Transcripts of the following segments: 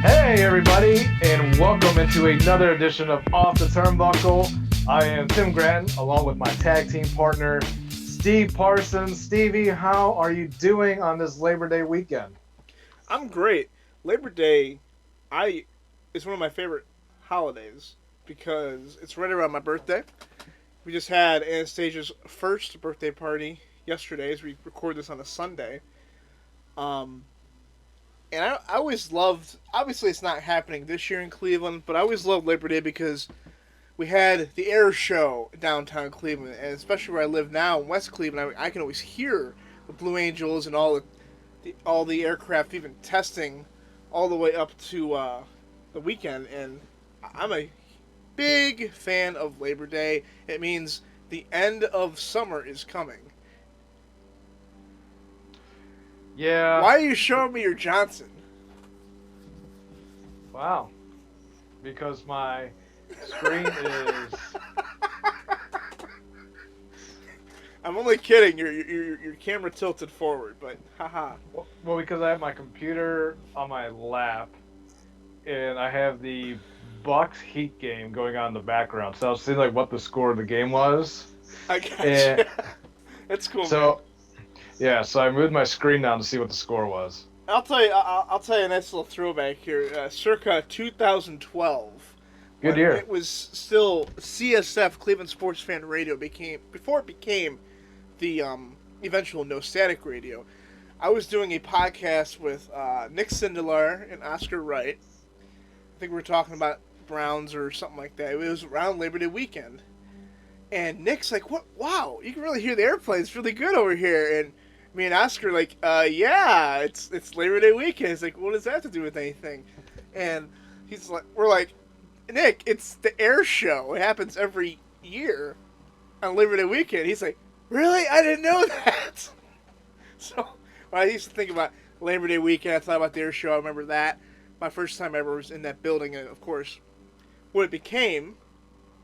Hey everybody, and welcome into another edition of Off the Turnbuckle. I am Tim Grattan, along with my tag team partner, Steve Parsons. Stevie, how are you doing on this Labor Day weekend? I'm great. Labor Day, I is one of my favorite holidays because it's right around my birthday. We just had Anastasia's first birthday party yesterday as we record this on a Sunday. Um, and I always loved. Obviously, it's not happening this year in Cleveland, but I always loved Labor Day because we had the air show downtown Cleveland, and especially where I live now in West Cleveland, I can always hear the Blue Angels and all the aircraft even testing all the way up to the weekend. And I'm a big fan of Labor Day. It means the end of summer is coming. Yeah, Why are you showing me your Johnson? wow, because my screen is I'm only kidding. Your camera tilted forward, but haha. well because I have my computer on my lap and I have the Bucks Heat game going on in the background. So I was seeing like what the score of the game was. I got And you. That's cool, man. so yeah, so I moved my screen down to see what the score was. I'll tell you a nice little throwback here. Circa 2012, Good when year. it was still CSF Cleveland Sports Fan Radio became before it became the eventual No Static Radio. I was doing a podcast with Nick Sindelar and Oscar Wright. I think we were talking about Browns or something like that. It was around Labor Day weekend, and Nick's like, "What? Wow, you can really hear the airplanes. It's really good over here." And me and Oscar like, "Yeah, it's Labor Day weekend." He's like, "What does that have to do with anything?" And he's like, "We're like, Nick, it's the air show. It happens every year on Labor Day weekend." He's like, "Really? I didn't know that." So when I used to think about Labor Day weekend, I thought about the air show. I remember that. My first time ever was in that building, and of course, what it became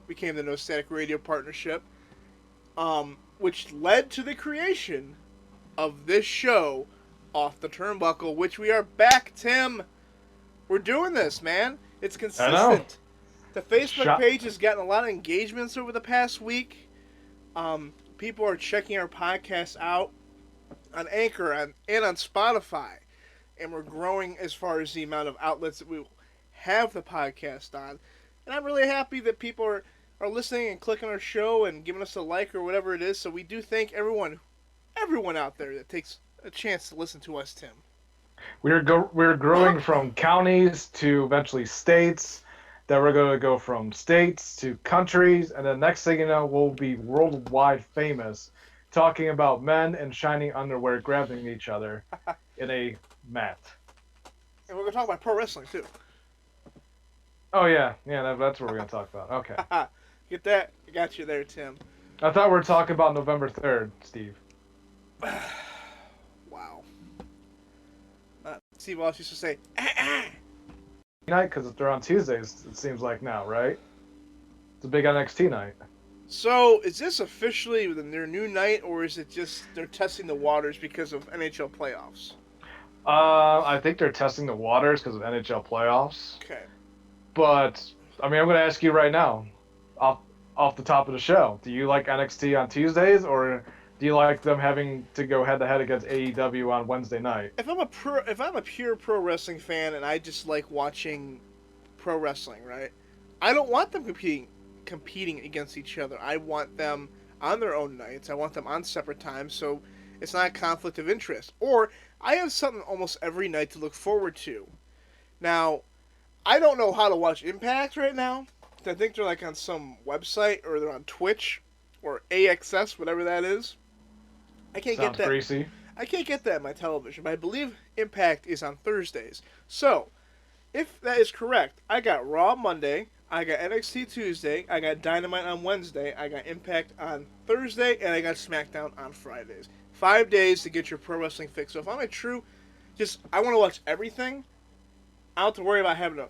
the No Static Radio partnership, which led to the creation of this show, Off the Turnbuckle, which we are back, Tim. We're doing this, man. It's I know. consistent. The Facebook Shot. page has gotten a lot of engagements over the past week. People are checking our podcast out on Anchor and on Spotify, and we're growing as far as the amount of outlets that we have the podcast on. And I'm really happy that people are listening and clicking our show and giving us a like or whatever it is. So we do thank everyone out there that takes a chance to listen to us, Tim. We're growing from counties to eventually states. Then we're going to go from states to countries, and then next thing you know, we'll be worldwide famous, talking about men in shiny underwear grabbing each other in a mat. And we're gonna talk about pro wrestling too. Oh yeah, yeah, that's what we're going to talk about. Okay. Get that? I got you there, Tim. I thought we were talking about November 3rd, Steve. Wow. Steve Walsh used to say, "Ah, ah." Night because they're on Tuesdays. It seems like now, right? It's a big NXT night. So, is this officially their new night, or is it just they're testing the waters because of NHL playoffs? I think they're testing the waters because of NHL playoffs. Okay. But I mean, I'm going to ask you right now, off off the top of the show. Do you like NXT on Tuesdays, or do you like them having to go head to head against AEW on Wednesday night? If I'm a pure pro wrestling fan and I just like watching pro wrestling, right? I don't want them competing against each other. I want them on their own nights. I want them on separate times, so it's not a conflict of interest. Or I have something almost every night to look forward to. Now, I don't know how to watch Impact right now. I think they're like on some website or they're on Twitch or AXS, whatever that is. I can't get Sounds that. greasy. I can't get that on my television, but I believe Impact is on Thursdays. So, if that is correct, I got Raw Monday, I got NXT Tuesday, I got Dynamite on Wednesday, I got Impact on Thursday, and I got SmackDown on Fridays. 5 days to get your pro wrestling fix. So if I'm a true, I want to watch everything. I don't have to worry about having to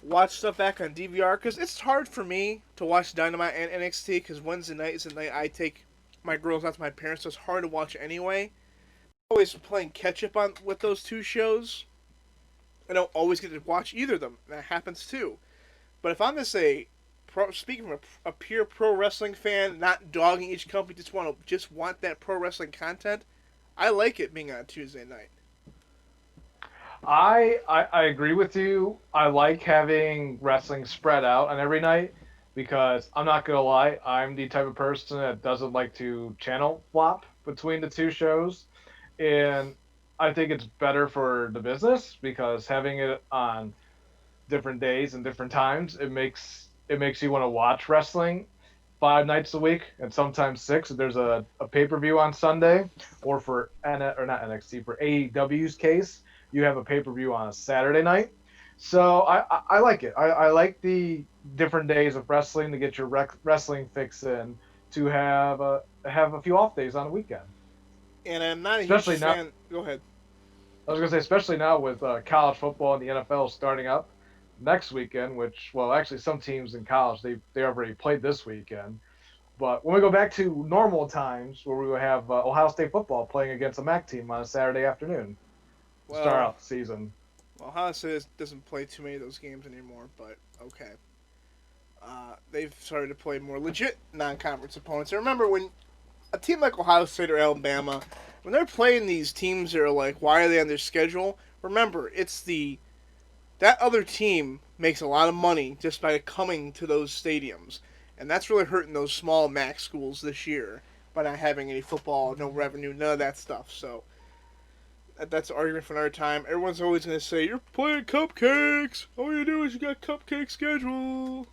watch stuff back on DVR because it's hard for me to watch Dynamite and NXT because Wednesday night is the night I take my girls out to my parents, so it's hard to watch anyway. I'm always playing catch up on with those two shows. I don't always get to watch either of them. That happens too. But if I'm just speaking from a pure pro wrestling fan, not dogging each company, just want that pro wrestling content, I like it being on Tuesday night. I agree with you. I like having wrestling spread out on every night because I'm not gonna lie, I'm the type of person that doesn't like to channel flop between the two shows, and I think it's better for the business because having it on different days and different times, it makes you want to watch wrestling 5 nights a week and sometimes six. If there's a pay per view on Sunday, or for or not NXT, for AEW's case, you have a pay per view on a Saturday night. So I like it. I like the different days of wrestling to get your wrestling fix in, to have a few off days on the weekend. And I'm not a huge Especially now, fan. Go ahead. I was gonna say, especially now with college football and the NFL starting up next weekend, which, well, actually some teams in college they already played this weekend. But when we go back to normal times, where we will have Ohio State football playing against a MAC team on a Saturday afternoon to start Well, out the season. Ohio State doesn't play too many of those games anymore, but okay. They've started to play more legit non-conference opponents. I remember when a team like Ohio State or Alabama, when they're playing these teams that are like, why are they on their schedule? Remember, it's that other team makes a lot of money just by coming to those stadiums, and that's really hurting those small MAC schools this year by not having any football, no revenue, none of that stuff. So that's an argument for another time. Everyone's always going to say, you're playing cupcakes. All you do is you got cupcake schedule.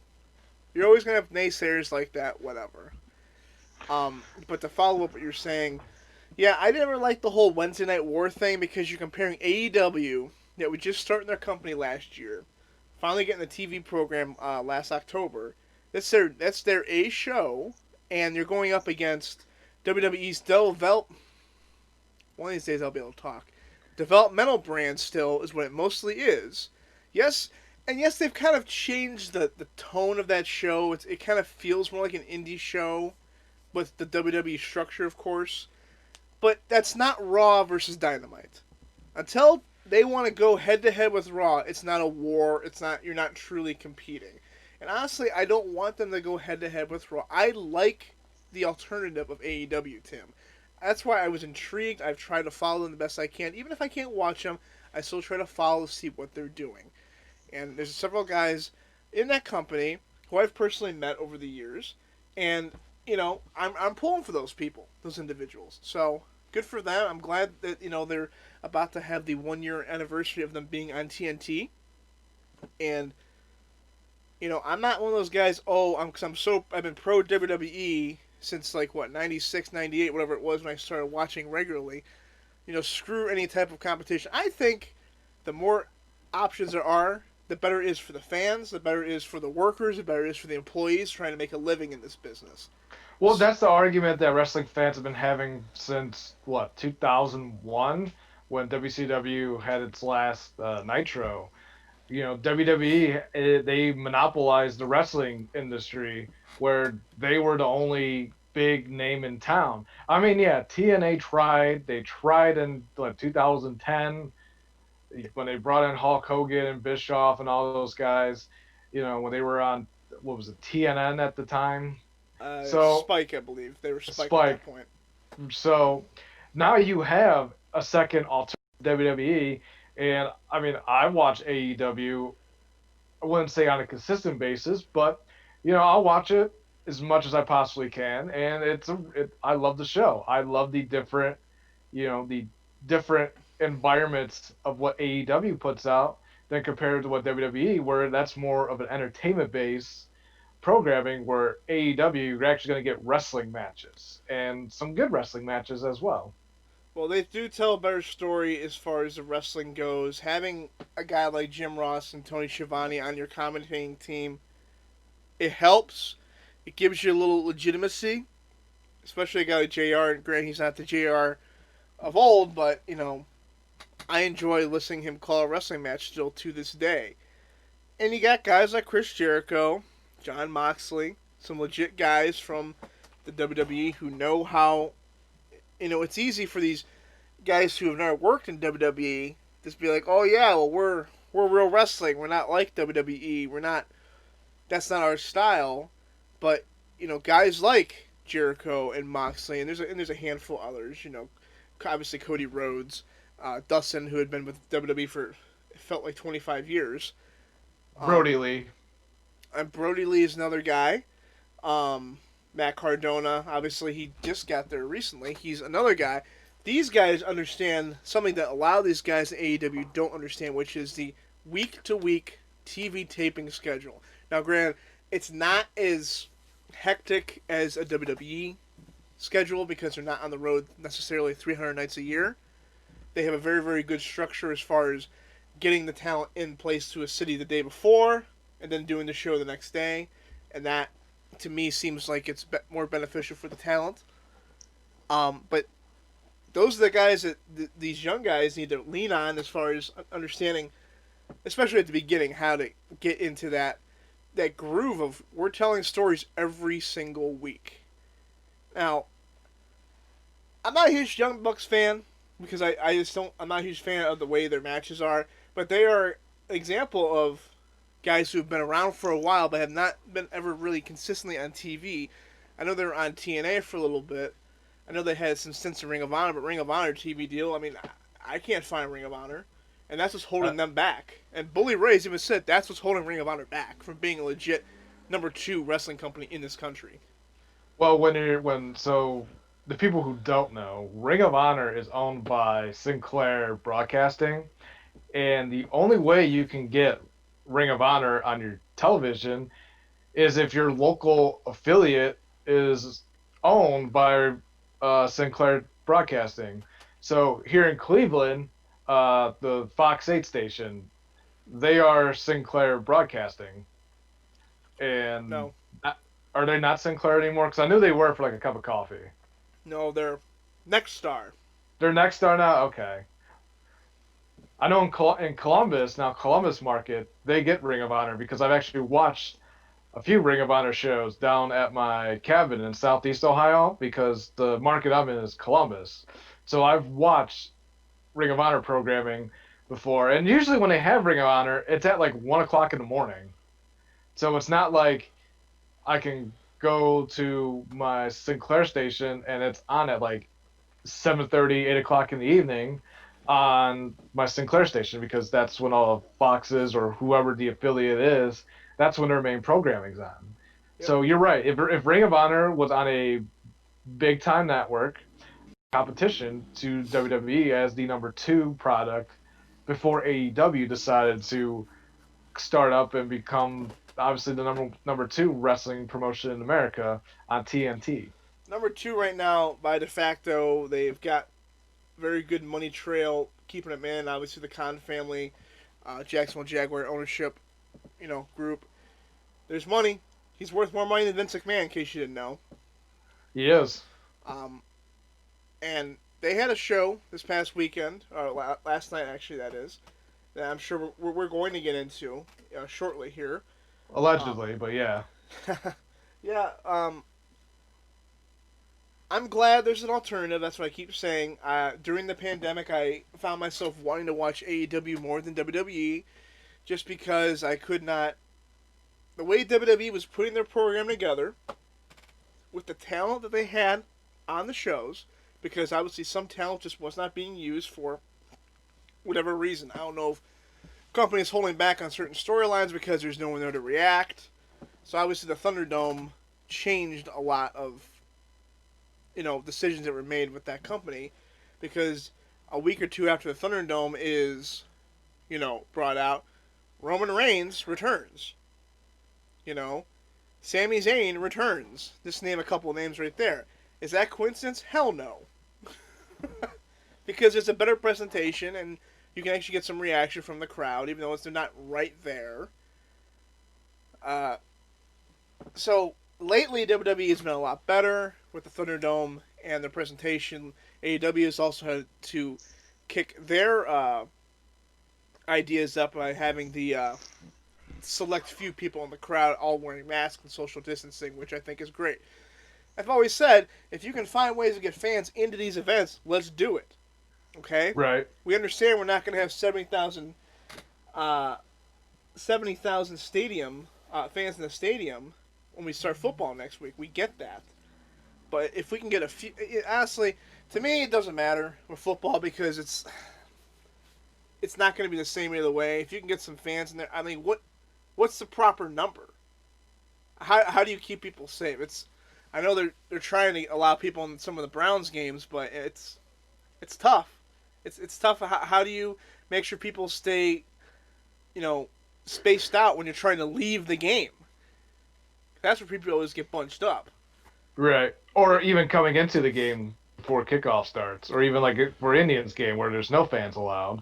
You're always going to have naysayers like that, whatever. But to follow up what you're saying, yeah, I never liked the whole Wednesday Night War thing because you're comparing AEW, that was just starting their company last year, finally getting the TV program last October. That's their A show, and they're going up against WWE's one of these days I'll be able to talk. Developmental brand still is what it mostly is. Yes, and yes, they've kind of changed the tone of that show. It kind of feels more like an indie show with the WWE structure, of course. But that's not Raw versus Dynamite. Until they want to go head to head with Raw, it's not a war. You're not truly competing. And honestly, I don't want them to go head to head with Raw. I like the alternative of AEW, Tim. That's why I was intrigued. I've tried to follow them the best I can. Even if I can't watch them, I still try to follow to see what they're doing. And there's several guys in that company who I've personally met over the years, and I'm pulling for those people, those individuals. So good for them. I'm glad that they're about to have the 1 year anniversary of them being on TNT, and I'm not one of those guys. Oh, I've been pro WWE since like what 96, 98, whatever it was when I started watching regularly. Screw any type of competition. I think the more options there are, the better it is for the fans, the better it is for the workers, the better it is for the employees trying to make a living in this business. Well, that's the argument that wrestling fans have been having since what, 2001, when WCW had its last Nitro. WWE, they monopolized the wrestling industry, where they were the only big name in town. I mean, yeah, TNA tried. They tried in like 2010 when they brought in Hulk Hogan and Bischoff and all those guys. When they were on, what was it, TNN at the time. So Spike, I believe they were Spike at that Spike. point. So now you have a second alternative WWE, and I mean, I watch AEW. I wouldn't say on a consistent basis, but I'll watch it as much as I possibly can, and I love the show. I love the different environments of what AEW puts out than compared to what WWE, where that's more of an entertainment base programming, where AEW, you're actually going to get wrestling matches and some good wrestling matches as well. Well, they do tell a better story as far as the wrestling goes. Having a guy like Jim Ross and Tony Schiavone on your commentating team, it helps. It gives you a little legitimacy, especially a guy like JR. And granted, he's not the JR of old, but I enjoy listening to him call a wrestling match still to this day. And you got guys like Chris Jericho, John Moxley, some legit guys from the WWE who know how. It's easy for these guys who have never worked in WWE just be like, oh yeah, well we're we're real wrestling. We're not like WWE. We're not. That's not our style. But guys like Jericho and Moxley, and there's a handful of others. Obviously Cody Rhodes, Dustin, who had been with WWE for it felt like 25 years. Brody Lee. And Brody Lee is another guy. Matt Cardona, obviously he just got there recently. He's another guy. These guys understand something that a lot of these guys in AEW don't understand, which is the week-to-week TV taping schedule. Now, granted, it's not as hectic as a WWE schedule because they're not on the road necessarily 300 nights a year. They have a very, very good structure as far as getting the talent in place to a city the day before and then doing the show the next day. And that, to me, seems like it's more beneficial for the talent. But those are the guys that these young guys need to lean on as far as understanding, especially at the beginning, how to get into that groove of we're telling stories every single week. Now, I'm not a huge Young Bucks fan because I just don't. I'm not a huge fan of the way their matches are, but they are an example of guys who have been around for a while but have not been ever really consistently on TV. I know they were on TNA for a little bit. I know they had some stints in Ring of Honor, but Ring of Honor TV deal, I mean, I can't find Ring of Honor. And that's what's holding them back. And Bully Ray's even said that's what's holding Ring of Honor back from being a legit number 2 wrestling company in this country. Well, so the people who don't know, Ring of Honor is owned by Sinclair Broadcasting, and the only way you can get Ring of Honor on your television is if your local affiliate is owned by Sinclair Broadcasting. So here in Cleveland, the Fox 8 station, they are Sinclair Broadcasting. And No. are they not Sinclair anymore? Because I knew they were for like a cup of coffee. No, they're Next Star. They're Next Star now? Okay. I know in Columbus, now Columbus market, they get Ring of Honor because I've actually watched a few Ring of Honor shows down at my cabin in Southeast Ohio because the market I'm in is Columbus. So I've watched Ring of Honor programming before, and usually when they have Ring of Honor, it's at like 1 o'clock in the morning. So it's not like I can go to my Sinclair station and it's on at like 7:30, 8 o'clock in the evening on my Sinclair station because that's when all of Fox's or whoever the affiliate is, that's when their main programming's on. Yep. So you're right. If Ring of Honor was on a big time network, competition to WWE as the number 2 product before AEW decided to start up and become obviously the number 2 wrestling promotion in America on TNT. Number 2 right now, by de facto, they've got very good money trail, keeping them in. Obviously, the Khan family, Jacksonville Jaguar ownership, group. There's money. He's worth more money than Vince McMahon, in case you didn't know. He is. And they had a show this past weekend, or last night actually, that is, that I'm sure we're going to get into shortly here. Allegedly, but yeah. Yeah, I'm glad there's an alternative. That's what I keep saying. During the pandemic, I found myself wanting to watch AEW more than WWE just because I could not... The way WWE was putting their program together, with the talent that they had on the shows, because obviously some talent just was not being used for whatever reason. I don't know if companies holding back on certain storylines because there's no one there to react. So obviously the Thunderdome changed a lot of decisions that were made with that company, because a week or two after the Thunderdome is brought out, Roman Reigns returns. Sami Zayn returns. Just name a couple of names right there. Is that coincidence? Hell no. Because it's a better presentation and you can actually get some reaction from the crowd, even though they're not right there. So lately, WWE has been a lot better with the Thunderdome and the presentation. AEW has also had to kick their ideas up by having the select few people in the crowd all wearing masks and social distancing, which I think is great. I've always said, if you can find ways to get fans into these events, let's do it. Okay? Right. We understand we're not going to have 70,000 uh, 70,000 stadium fans in the stadium when we start football next week. We get that. But if we can get a few, honestly, to me it doesn't matter with football because it's not going to be the same either way. If you can get some fans in there, I mean, what's the proper number? How do you keep people safe? I know they're trying to allow people in some of the Browns games, but it's tough. It's tough. How do you make sure people stay, spaced out when you're trying to leave the game? That's where people always get bunched up. Right. Or even coming into the game before kickoff starts, or even like for Indians game where there's no fans allowed.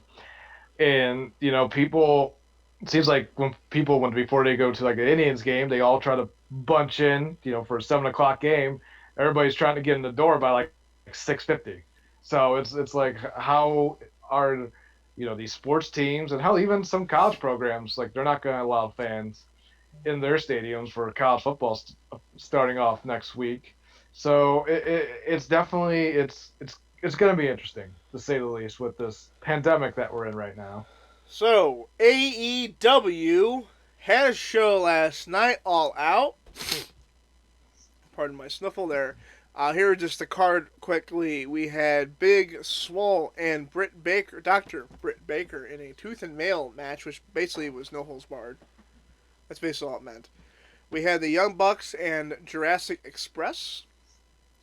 And, people, it seems like when before they go to like an Indians game, they all try to bunch in, for a 7 o'clock game. Everybody's trying to get in the door by like 6:50. So it's like how are, these sports teams and how even some college programs, like they're not going to allow fans in their stadiums for college football starting off next week. So it's definitely it's going to be interesting to say the least with this pandemic that we're in right now. So AEW had a show last night, All Out. Pardon my sniffle there. Here just the card quickly. We had Big Swole and Dr. Britt Baker in a tooth and nail match, which basically was no holds barred. That's basically all it meant. We had the Young Bucks and Jurassic Express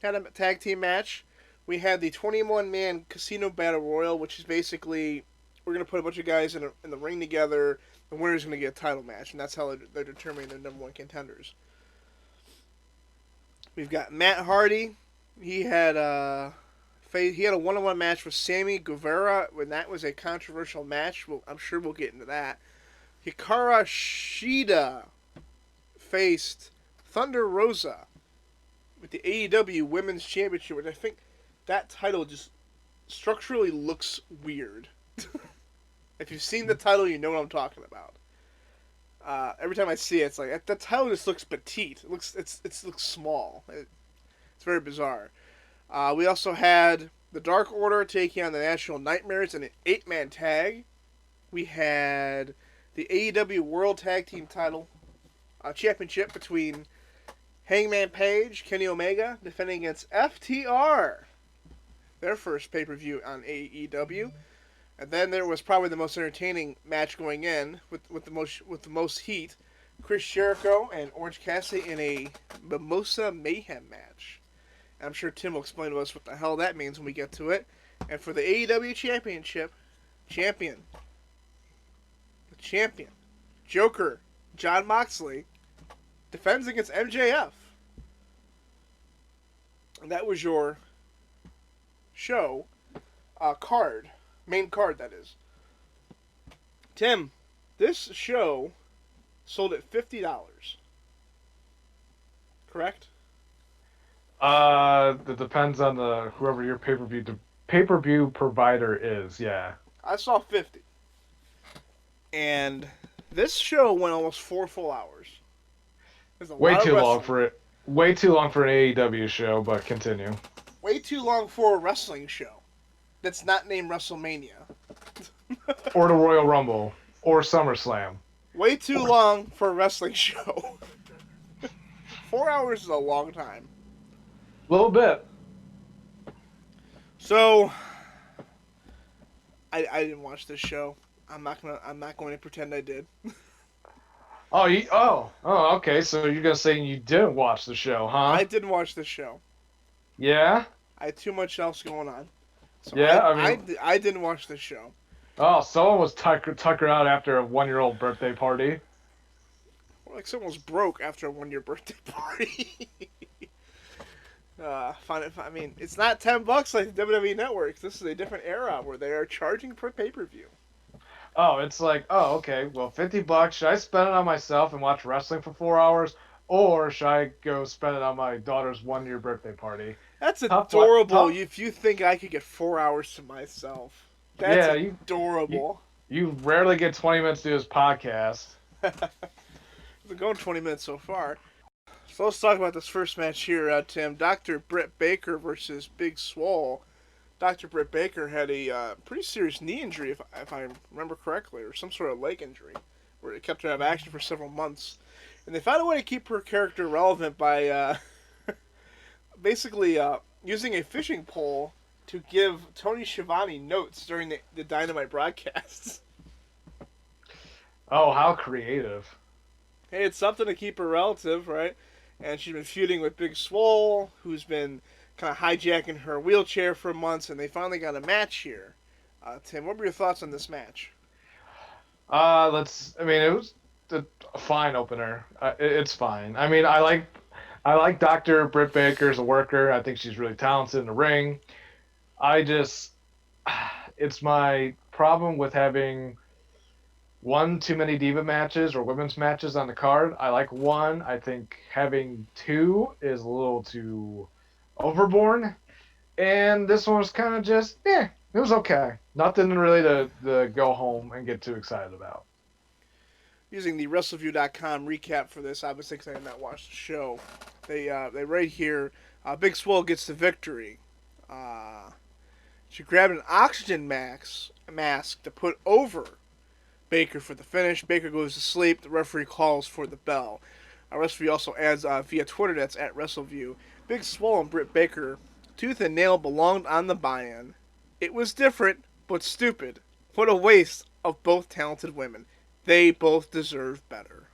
had a tag team match. We had the 21-man Casino Battle Royal, which is basically we're going to put a bunch of guys in the ring together. The winner's going to get a title match, and that's how they're determining their number one contenders. We've got Matt Hardy. He had a one-on-one match with Sammy Guevara, and that was a controversial match. I'm sure we'll get into that. Hikaru Shida faced Thunder Rosa with the AEW Women's Championship, which I think that title just structurally looks weird. If you've seen the title, you know what I'm talking about. Every time I see it, it's like the title just looks petite. It looks small. It's very bizarre. We also had the Dark Order taking on the National Nightmares in an 8-man tag. We had the AEW World Tag Team Title Championship between Hangman Page, Kenny Omega, defending against FTR. Their first pay-per-view on AEW. And then there was probably the most entertaining match going in with the most heat. Chris Jericho and Orange Cassidy in a Mimosa Mayhem match. And I'm sure Tim will explain to us what the hell that means when we get to it. And for the AEW Championship, the champion, Joker, Jon Moxley, defends against MJF. And that was your show card. Main card, that is. Tim, this show sold at $50. Correct? It depends on whoever your pay-per-view provider is, yeah. I saw 50. And this show went almost 4 full hours. Way too long for it. Way too long for an AEW show, but continue. Way too long for a wrestling show that's not named WrestleMania. Or the Royal Rumble. Or SummerSlam. Way too long for a wrestling show. 4 hours is a long time. A little bit. So, I didn't watch this show. I'm not going to pretend I did. Okay. So you're gonna say you didn't watch the show, huh? I didn't watch this show. Yeah. I had too much else going on. So yeah, I didn't watch this show. Oh, someone was tuckered out after a 1-year-old birthday party. Like someone was broke after a 1-year birthday party. I mean, it's not $10 like the WWE Network. This is a different era where they are charging per pay-per-view. Oh, it's like, okay, well, $50. Should I spend it on myself and watch wrestling for 4 hours, or should I go spend it on my daughter's 1-year birthday party? That's adorable. If you think I could get 4 hours to myself, that's adorable. You rarely get 20 minutes to do this podcast. We've been going 20 minutes so far. So let's talk about this first match here, Tim. Dr. Britt Baker versus Big Swole. Dr. Britt Baker had a pretty serious knee injury, if I remember correctly, or some sort of leg injury, where it kept her out of action for several months. And they found a way to keep her character relevant by basically using a fishing pole to give Tony Schiavone notes during the Dynamite broadcasts. Oh, how creative. Hey, it's something to keep her relative, right? And she's been feuding with Big Swole, who's been kind of hijacking her wheelchair for months, and they finally got a match here. Tim, what were your thoughts on this match? I mean, it was a fine opener. It's fine. I mean, I like Dr. Britt Baker as a worker. I think she's really talented in the ring. I just, it's my problem with having one too many diva matches or women's matches on the card. I like one. I think having two is a little too overborn. And this one was kind of just, it was okay. Nothing really to go home and get too excited about. Using the WrestleView.com recap for this, obviously because I did not watch the show, they right here, Big Swole gets the victory. She grabbed an oxygen mask to put over Baker for the finish. Baker goes to sleep. The referee calls for the bell. WrestleView also adds via Twitter, that's at WrestleView, Big Swole and Britt Baker, tooth and nail belonged on the buy-in. It was different, but stupid. What a waste of both talented women. They both deserve better.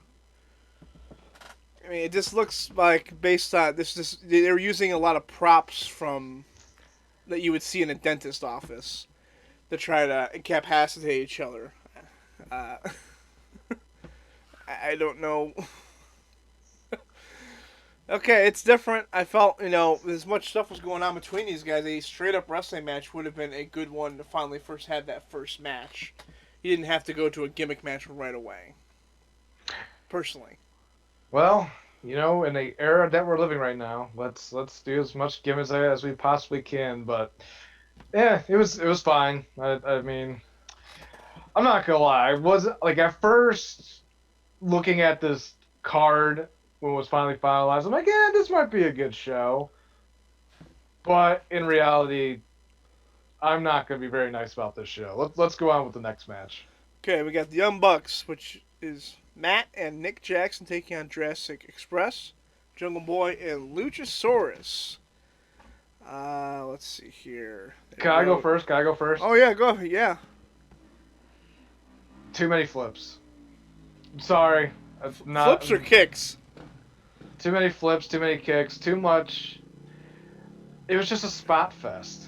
I mean, it just looks like based on this. They're using a lot of props from that you would see in a dentist office to try to incapacitate each other. Uh, I don't know. Okay, it's different. I felt, as much stuff was going on between these guys, a straight up wrestling match would have been a good one to finally first have that first match. You didn't have to go to a gimmick match right away. Personally. Well, in the era that we're living right now, let's do as much gimmicks as we possibly can. But yeah, it was fine. I mean, I'm not gonna lie. I was like at first looking at this card when it was finally finalized. I'm like, yeah, this might be a good show. But in reality, I'm not gonna be very nice about this show. Let's go on with the next match. Okay, we got the Young Bucks, which is Matt and Nick Jackson taking on Jurassic Express, Jungle Boy, and Luchasaurus. Let's see here. Can I go first? Oh yeah, go. Yeah. Too many flips. Sorry. Flips or kicks? Too many flips, too many kicks, too much. It was just a spot fest.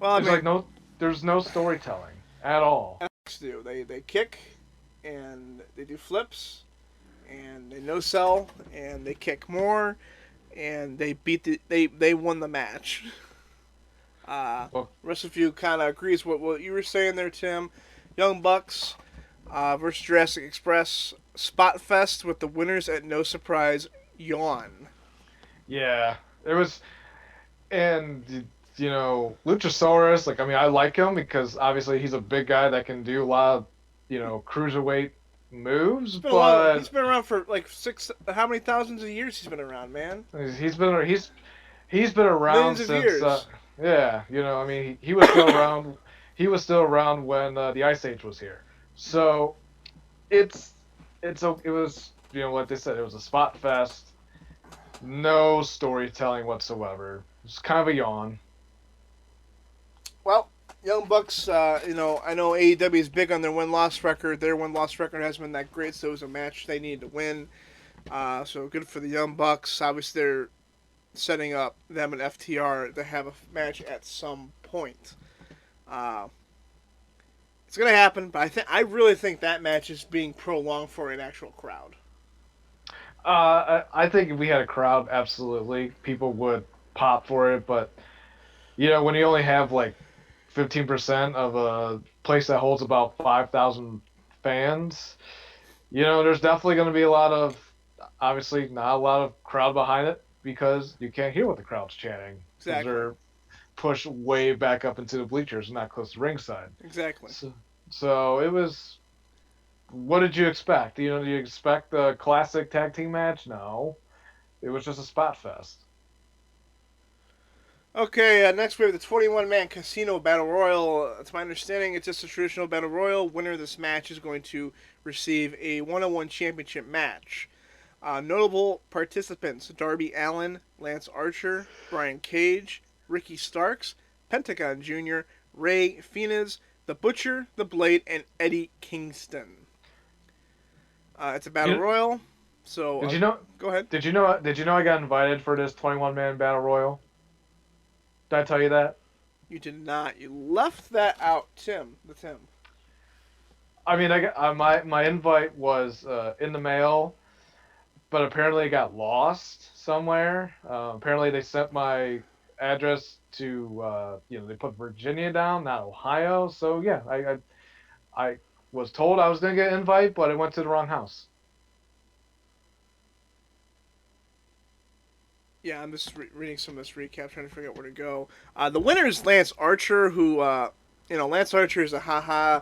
Well, there's no storytelling at all. They kick, and they do flips, and they no sell, and they kick more, and they they won the match. Rest of you kind of agrees with what you were saying there, Tim. Young Bucks versus Jurassic Express spot fest with the winners at no surprise yawn. Yeah, it was, and Luchasaurus. Like, I mean, I like him because obviously he's a big guy that can do a lot of cruiserweight moves. But he's been around for like how many thousands of years he's been around, man? He's been around Millions since of years. yeah. I mean, he was still around. He was still around when the Ice Age was here. So it was like they said, it was a spot fest. No storytelling whatsoever. It's kind of a yawn. Well, Young Bucks, I know AEW is big on their win-loss record. Their win-loss record hasn't been that great, so it was a match they needed to win. So good for the Young Bucks. Obviously, they're setting up them and FTR to have a match at some point. It's gonna happen, but I really think that match is being prolonged for an actual crowd. I think if we had a crowd, absolutely, people would pop for it. But when you only have like 15% of a place that holds about 5,000 fans, there's definitely going to be obviously not a lot of crowd behind it because you can't hear what the crowd's chanting. Exactly. They're pushed way back up into the bleachers, not close to ringside. Exactly. So it was. What did you expect? Do you expect the classic tag team match? No. It was just a spot fest. Okay, next we have the 21-man Casino Battle Royal. To my understanding, it's just a traditional Battle Royal. Winner of this match is going to receive a one-on-one championship match. Notable participants: Darby Allin, Lance Archer, Brian Cage, Ricky Starks, Pentagon Jr., Ray Fiennes, The Butcher, The Blade, and Eddie Kingston. It's a battle You, royal, so did you know? go ahead. Did you know I got invited for this 21-man battle royal? Did I tell you that? You did not. You left that out, Tim. The Tim. I mean, my invite was in the mail, but apparently it got lost somewhere. Apparently they sent my address to they put Virginia down, not Ohio. So yeah, I was told I was gonna get an invite, but it went to the wrong house. Yeah, I'm just reading some of this recap, trying to figure out where to go. The winner is Lance Archer, who, Lance Archer is a haha.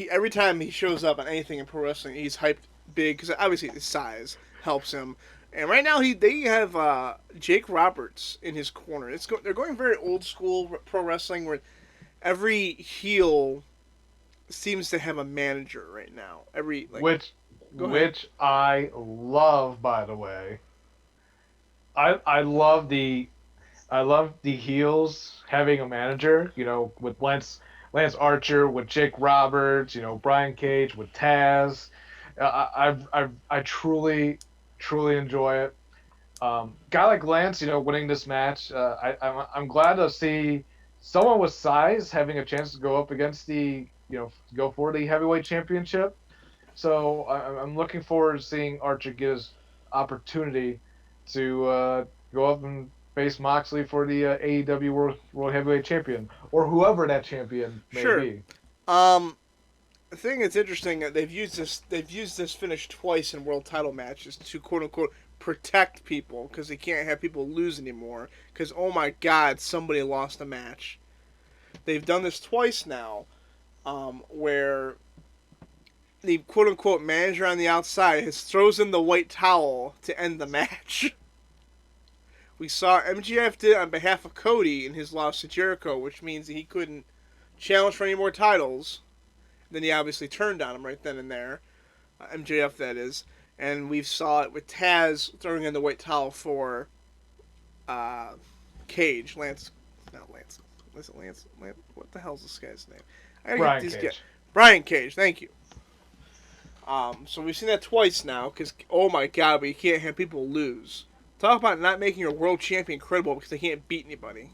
Every time he shows up on anything in pro wrestling, he's hyped big because obviously his size helps him. And right now they have Jake Roberts in his corner. They're going very old school pro wrestling where every heel seems to have a manager right now. Which Go ahead. which I love, by the way. I love the heels having a manager. With Lance Archer, with Jake Roberts. Brian Cage with Taz. I truly enjoy it. Guy like Lance, winning this match. I'm glad to see someone with size having a chance to go up against go for the heavyweight championship. So I'm looking forward to seeing Archer get his opportunity to go up and face Moxley for the AEW World Heavyweight Champion, or whoever that champion may Sure. be. Um, the thing that's interesting that they've used this finish twice in world title matches to quote unquote protect people because they can't have people lose anymore because oh my god somebody lost a match. They've done this twice now, where the quote unquote manager on the outside has throws in the white towel to end the match. We saw MJF did on behalf of Cody in his loss to Jericho, which means that he couldn't challenge for any more titles. Then he obviously turned on him right then and there, MJF that is, and we saw it with Taz throwing in the white towel for uh, Cage, not Lance, Lance, what the hell's this guy's name? I gotta get Brian these Cage. Brian Cage, thank you. So we've seen that twice now, because oh my god, but you can't have people lose. Talk about not making your world champion credible because they can't beat anybody.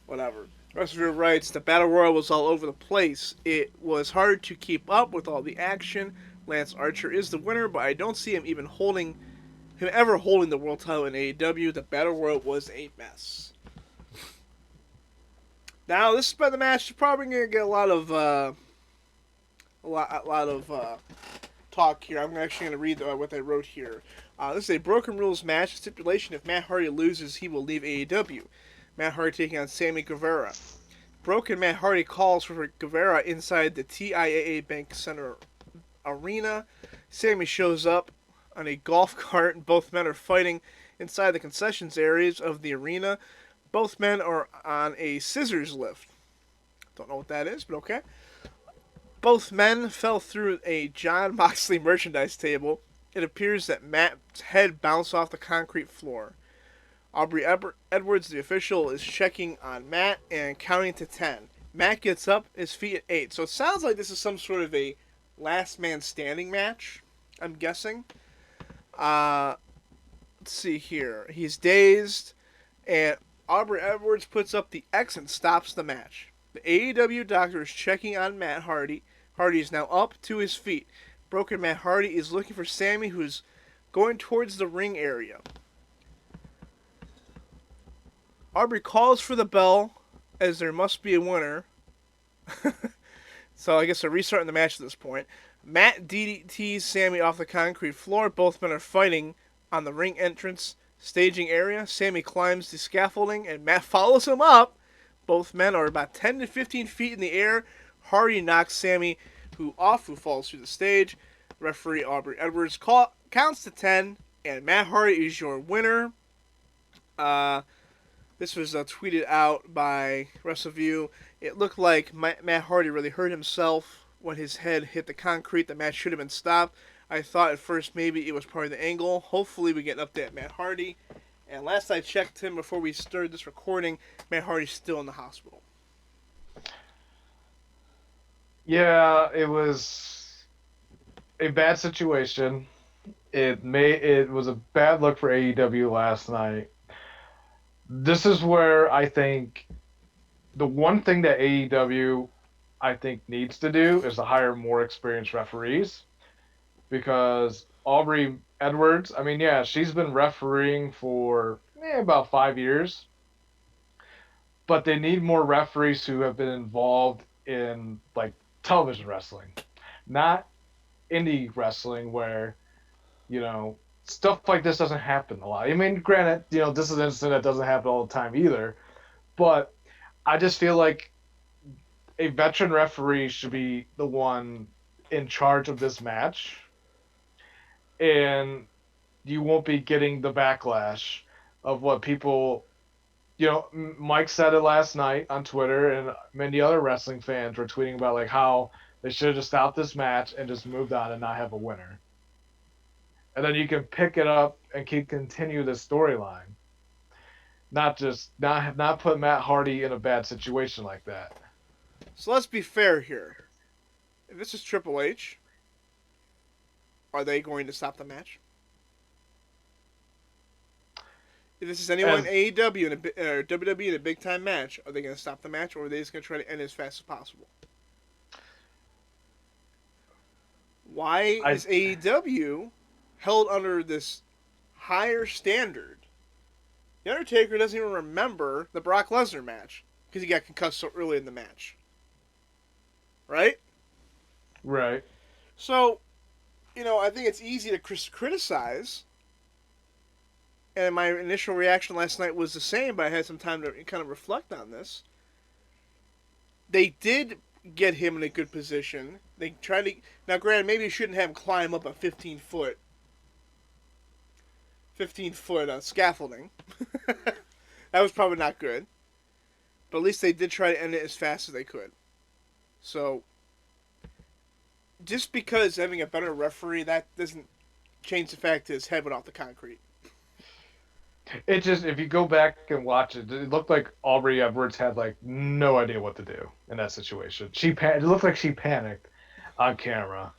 Whatever. Wrestler writes, the battle royal was all over the place. It was hard to keep up with all the action. Lance Archer is the winner, but I don't see him ever holding the world title in AEW. The battle royal was a mess. Now this is by the match. You're probably gonna get a lot of talk here. I'm actually gonna read what I wrote here. This is a Broken Rules match. Stipulation: if Matt Hardy loses, he will leave AEW. Matt Hardy taking on Sammy Guevara. Broken Matt Hardy calls for Guevara inside the TIAA Bank Center arena. Sammy shows up on a golf cart and both men are fighting inside the concessions areas of the arena. Both men are on a scissors lift. Don't know what that is, but okay. Both men fell through a Jon Moxley merchandise table. It appears that Matt's head bounced off the concrete floor. Aubrey Edwards, the official, is checking on Matt and counting to 10. Matt gets up, his feet at 8. So it sounds like this is some sort of a last man standing match, I'm guessing. Let's see here. He's dazed, and Aubrey Edwards puts up the X and stops the match. The AEW doctor is checking on Matt Hardy. Hardy is now up to his feet. Broken Matt Hardy is looking for Sammy, who's going towards the ring area. Aubrey calls for the bell, as there must be a winner. So I guess they're restarting the match at this point. Matt DDTs Sammy off the concrete floor. Both men are fighting on the ring entrance staging area. Sammy climbs the scaffolding, and Matt follows him up. Both men are about 10 to 15 feet in the air. Hardy knocks Sammy, who falls through the stage. Referee Aubrey Edwards counts to 10, and Matt Hardy is your winner. This was tweeted out by WrestleView. It looked like Matt Hardy really hurt himself when his head hit the concrete. The match should have been stopped. I thought at first maybe it was part of the angle. Hopefully we get an update at Matt Hardy. And last I checked him before we started this recording, Matt Hardy's still in the hospital. Yeah, it was a bad situation. It was a bad look for AEW last night. This is where I think the one thing that AEW I think needs to do is to hire more experienced referees because Aubrey Edwards, I mean, yeah, she's been refereeing for about 5 years, but they need more referees who have been involved in like television wrestling, not indie wrestling where stuff like this doesn't happen a lot. I mean, granted, this is an incident that doesn't happen all the time either, but I just feel like a veteran referee should be the one in charge of this match, and you won't be getting the backlash of what people. Mike said it last night on Twitter, and many other wrestling fans were tweeting about like how they should have just stopped this match and just moved on and not have a winner. And then you can pick it up and continue the storyline, not put Matt Hardy in a bad situation like that. So let's be fair here. If this is Triple H, are they going to stop the match? If this is anyone in AEW or WWE in a big time match, are they going to stop the match, or are they just going to try to end it as fast as possible? Why is AEW held under this higher standard? The Undertaker doesn't even remember the Brock Lesnar match because he got concussed so early in the match. Right? Right. So, I think it's easy to criticize. And my initial reaction last night was the same, but I had some time to kind of reflect on this. They did get him in a good position. They tried to... Now, granted, maybe you shouldn't have him climb up a 15-foot scaffolding. That was probably not good. But at least they did try to end it as fast as they could. So, just because having a better referee, that doesn't change the fact that his head went off the concrete. It just, if you go back and watch it, it looked like Aubrey Edwards had like no idea what to do in that situation. It looked like she panicked on camera.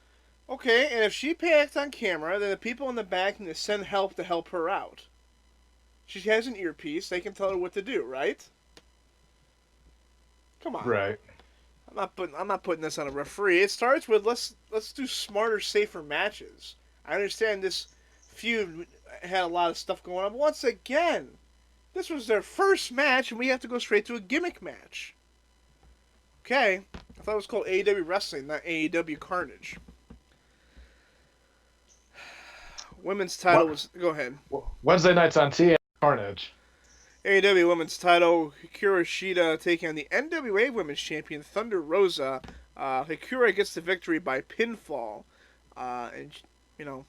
Okay, and if she panicked on camera, then the people in the back need to send help to help her out. She has an earpiece; they can tell her what to do, right? Come on. Right. I'm not putting this on a referee. It starts with let's do smarter, safer matches. I understand this feud had a lot of stuff going on, but once again, this was their first match, and we have to go straight to a gimmick match. Okay, I thought it was called AEW Wrestling, not AEW Carnage. Women's title was... Go ahead. Wednesday nights on TNT Carnage. AEW Women's title, Hikaru Shida taking on the NWA Women's Champion, Thunder Rosa. Hikaru gets the victory by pinfall. And,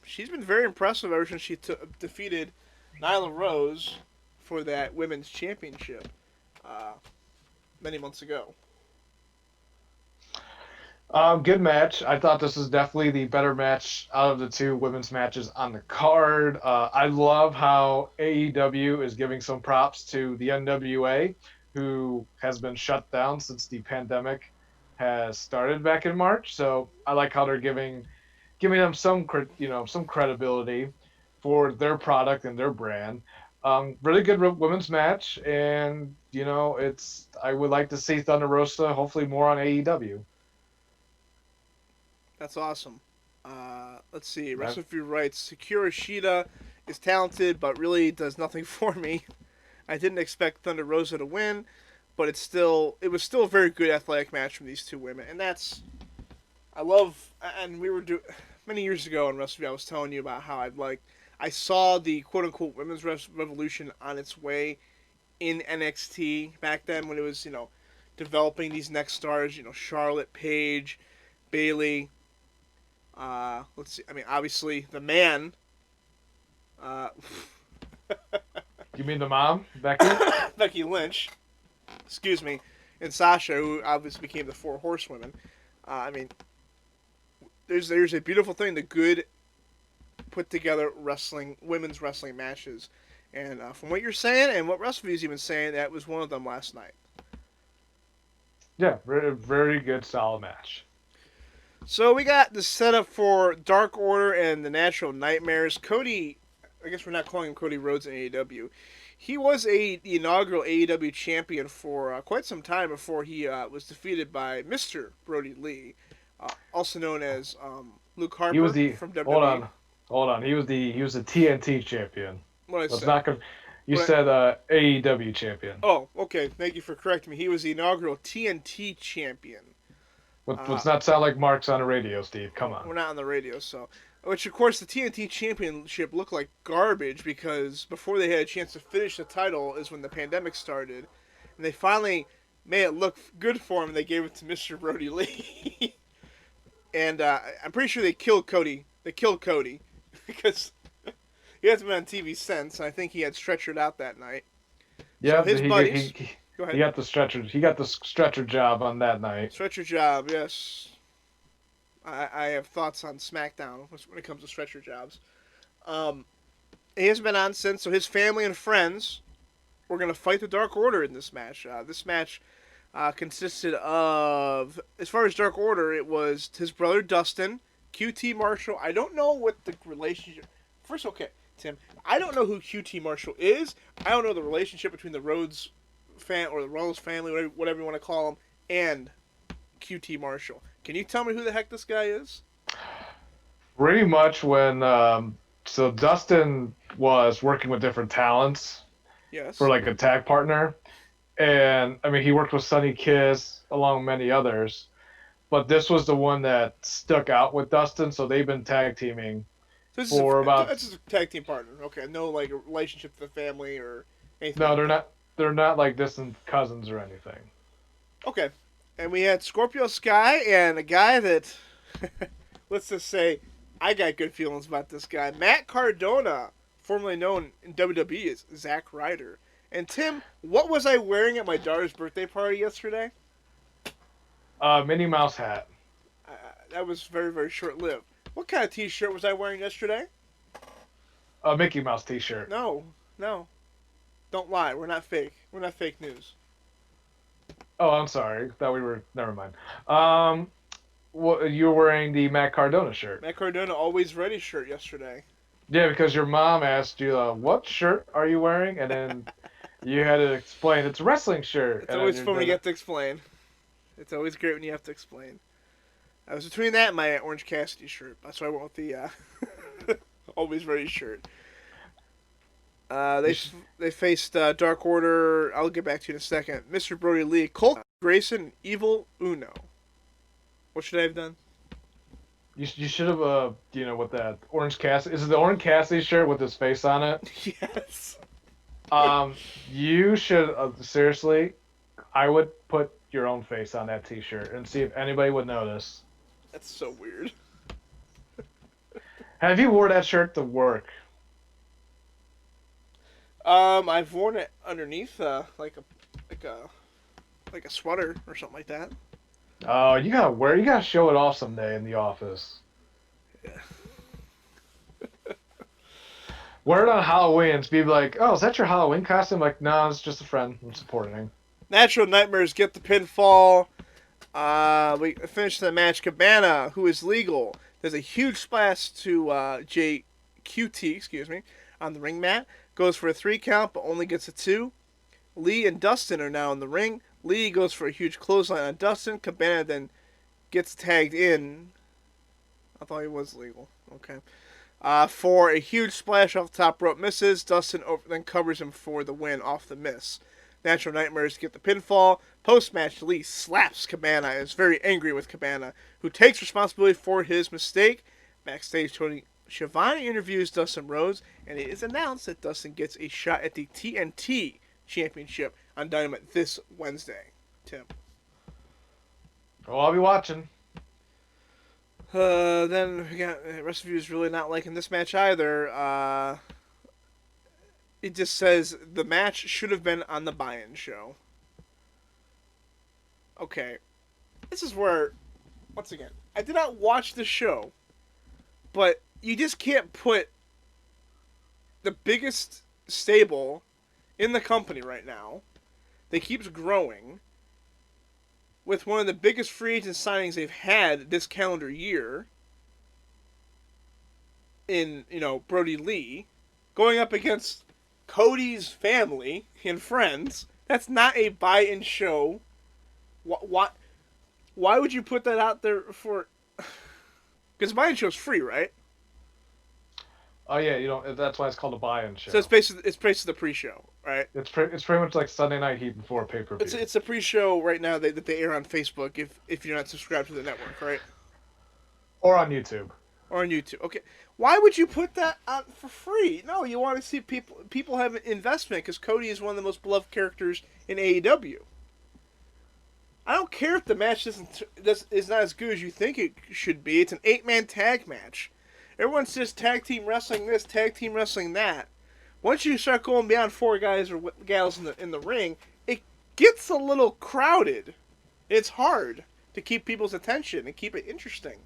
she's been very impressive ever since she defeated Nyla Rose for that Women's Championship many months ago. Good match. I thought this was definitely the better match out of the two women's matches on the card. I love how AEW is giving some props to the NWA, who has been shut down since the pandemic has started back in March. So I like how they're giving them some credibility for their product and their brand. Really good women's match, and I would like to see Thunder Rosa hopefully more on AEW. That's awesome. Let's see. WrestleView writes, Hikaru Shida is talented, but really does nothing for me. I didn't expect Thunder Rosa to win, but it was still a very good athletic match from these two women, and and we were many years ago on WrestleView, I was telling you about how I saw the quote unquote women's revolution on its way in NXT back then when it was developing these next stars, Charlotte, Paige, Bayley. Let's see. I mean, obviously, the man. You mean the mom, Becky? Becky Lynch, excuse me, and Sasha, who obviously became the Four Horsewomen. I mean, there's a beautiful thing, the good put together women's wrestling matches, and from what you're saying and what WrestleView's even saying, that was one of them last night. Yeah, very, very good, solid match. So we got the setup for Dark Order and the Natural Nightmares. Cody, I guess we're not calling him Cody Rhodes in AEW. He was the inaugural AEW champion for quite some time before he was defeated by Mr. Brody Lee, also known as Luke He was Harper the from hold WWE. on, hold on. He was the TNT champion. What I Let's say? not. You What said AEW champion. Oh, okay. Thank you for correcting me. He was the inaugural TNT champion. Let's not sound like Marks on the radio, Steve. Come on. We're not on the radio, so. Which, of course, the TNT Championship looked like garbage because before they had a chance to finish the title is when the pandemic started. And they finally made it look good for him. They gave it to Mr. Brody Lee. And I'm pretty sure they killed Cody. They killed Cody because he hasn't been on TV since. And I think he had stretchered out that night. So Yeah, his buddies. Go he ahead. got the stretcher. He got the stretcher job on that night. Stretcher job, yes. I have thoughts on SmackDown when it comes to stretcher jobs. He hasn't been on since, so his family and friends were going to fight the Dark Order in this match. This match consisted of, as far as Dark Order, it was his brother Dustin, QT Marshall. I don't know what the relationship. First, okay, Tim, I don't know who QT Marshall is. I don't know the relationship between the Rhodes fan or the Rhodes family, whatever you want to call him, and QT Marshall. Can you tell me who the heck this guy is? Pretty much when so Dustin was working with different talents Yes. for like a tag partner, and I mean he worked with Sonny Kiss along with many others, but this was the one that stuck out with Dustin. So they've been tag teaming So for about. this is a tag team partner. Okay, no like a relationship to the family or anything. No, like they're that. not. They're not like distant cousins or anything. Okay, and we had Scorpio Sky and a guy that, let's just say, I got good feelings about this guy, Matt Cardona, formerly known in WWE as Zack Ryder. And Tim, what was I wearing at my daughter's birthday party yesterday? Minnie Mouse hat. That was very, very short lived. What kind of T-shirt was I wearing yesterday? A Mickey Mouse T-shirt. No, no. Don't lie. We're not fake. We're not fake news. Oh, I'm sorry. Thought we were. Never mind. You were wearing the Matt Cardona shirt. Matt Cardona Always Ready shirt yesterday. Yeah, because your mom asked you, "What shirt are you wearing?" And then you had to explain it's a wrestling shirt. It's always fun when you have to explain. It's always great when you have to explain. I was between that and my Orange Cassidy shirt. That's why I went with the Always Ready shirt. They faced Dark Order. I'll get back to you in a second. Mr. Brody Lee, Colt Grayson, Evil Uno. What should I have done? You should have with that Orange Cassidy. Is it the Orange Cassidy shirt with his face on it? Yes. You should seriously. I would put your own face on that T-shirt and see if anybody would notice. That's so weird. Have you wore that shirt to work? I've worn it underneath like a sweater or something like that. Oh, you gotta show it off someday in the office. Yeah. Wear it on Halloween and be like, "Oh, is that your Halloween costume?" Like, no, it's just a friend I'm supporting. Natural Nightmares get the pinfall. We finished the match. Cabana, who is legal, there's a huge splash to JQT, on the ring mat. Goes for a 3 count, but only gets a 2. Lee and Dustin are now in the ring. Lee goes for a huge clothesline on Dustin. Cabana then gets tagged in. I thought he was legal. Okay. For a huge splash off the top rope, misses. Dustin then covers him for the win off the miss. Natural Nightmares get the pinfall. Post-match, Lee slaps Cabana and is very angry with Cabana, who takes responsibility for his mistake. Backstage, Tony Schiavone interviews Dustin Rhodes, and it is announced that Dustin gets a shot at the TNT Championship on Dynamite this Wednesday. Tim. Oh, I'll be watching. Then we got the rest of you is really not liking this match either. It just says the match should have been on the buy-in show. Okay, this is where, once again, I did not watch the show, but you just can't put the biggest stable in the company right now that keeps growing with one of the biggest free agent signings they've had this calendar year in, Brody Lee, going up against Cody's family and friends. That's not a buy-in show. Why would you put that out there for? Because buy-in show's free, right? Oh yeah, that's why it's called a buy-in show. So it's basically the pre-show, right? It's pretty much like Sunday Night Heat before pay-per-view. It's a pre-show right now that they air on Facebook if you're not subscribed to the network, right? Or on YouTube. Or on YouTube. Okay, why would you put that on for free? No, you want to see people have an investment because Cody is one of the most beloved characters in AEW. I don't care if the match is not as good as you think it should be. It's an 8-man tag match. Everyone's just tag team wrestling this, tag team wrestling that. Once you start going beyond 4 guys or gals in the ring, it gets a little crowded. It's hard to keep people's attention and keep it interesting.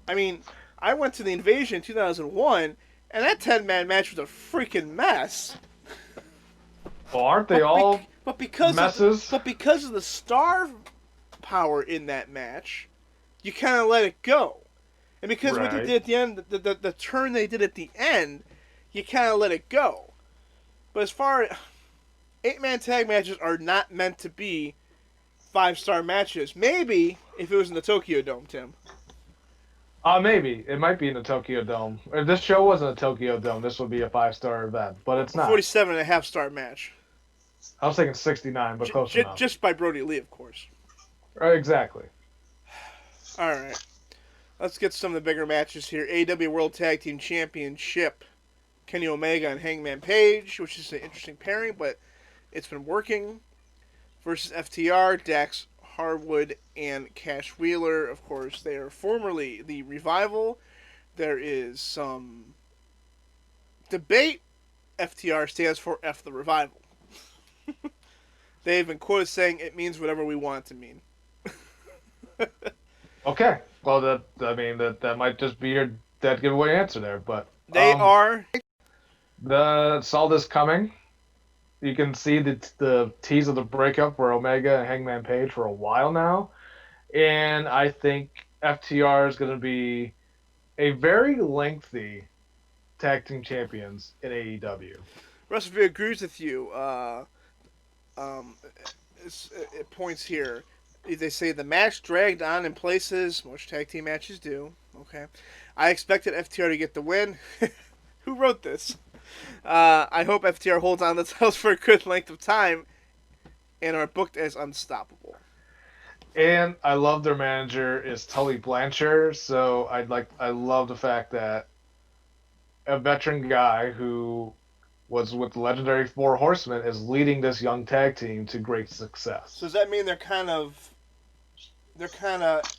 I mean, I went to the Invasion in 2001, and that 10-man match was a freaking mess. Well, aren't they all messes? But because of the star power in that match, you kind of let it go. And because what they did at the end, the turn they did at the end, you kind of let it go. But as far as 8-man tag matches are not meant to be 5-star matches. Maybe if it was in the Tokyo Dome, Tim. Maybe. It might be in the Tokyo Dome. If this show wasn't a Tokyo Dome, this would be a 5-star event. But it's not. 47.5-star match. I was thinking 69, but close enough. Just by Brody Lee, of course. Exactly. All right. Let's get some of the bigger matches here. AEW World Tag Team Championship. Kenny Omega and Hangman Page, which is an interesting pairing, but it's been working. Versus FTR, Dax Harwood, and Cash Wheeler. Of course, they are formerly the Revival. There is some debate. FTR stands for F the Revival. They've been quoted saying it means whatever we want it to mean. Okay. Well, that might just be your dead giveaway answer there, but they are. Saw this coming. You can see the tease of the breakup for Omega and Hangman Page for a while now, and I think FTR is going to be a very lengthy tag team champions in AEW. Russell agrees with you. It points here. They say the match dragged on in places. Most tag team matches do. Okay. I expected FTR to get the win. Who wrote this? I hope FTR holds on to the titles for a good length of time and are booked as unstoppable. And I love their manager is Tully Blanchard, so I love the fact that a veteran guy who was with the legendary Four Horsemen is leading this young tag team to great success. So does that mean they're kind of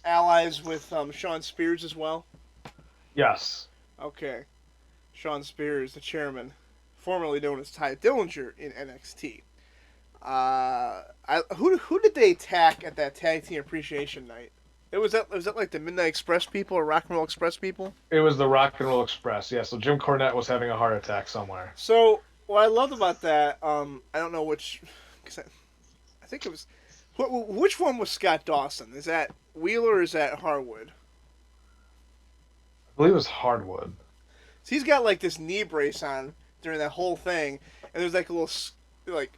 allies with Sean Spears as well? Yes. Okay. Sean Spears, the chairman, formerly known as Ty Dillinger in NXT. Who did they attack at that tag team appreciation night? Was that like the Midnight Express people or Rock and Roll Express people? It was the Rock and Roll Express, yeah. So Jim Cornette was having a heart attack somewhere. So what I loved about that, I don't know which, because I think it was, which one was Scott Dawson? Is that Wheeler or is that Harwood? I believe it was Hardwood. So he's got like this knee brace on during that whole thing, and there's like a little something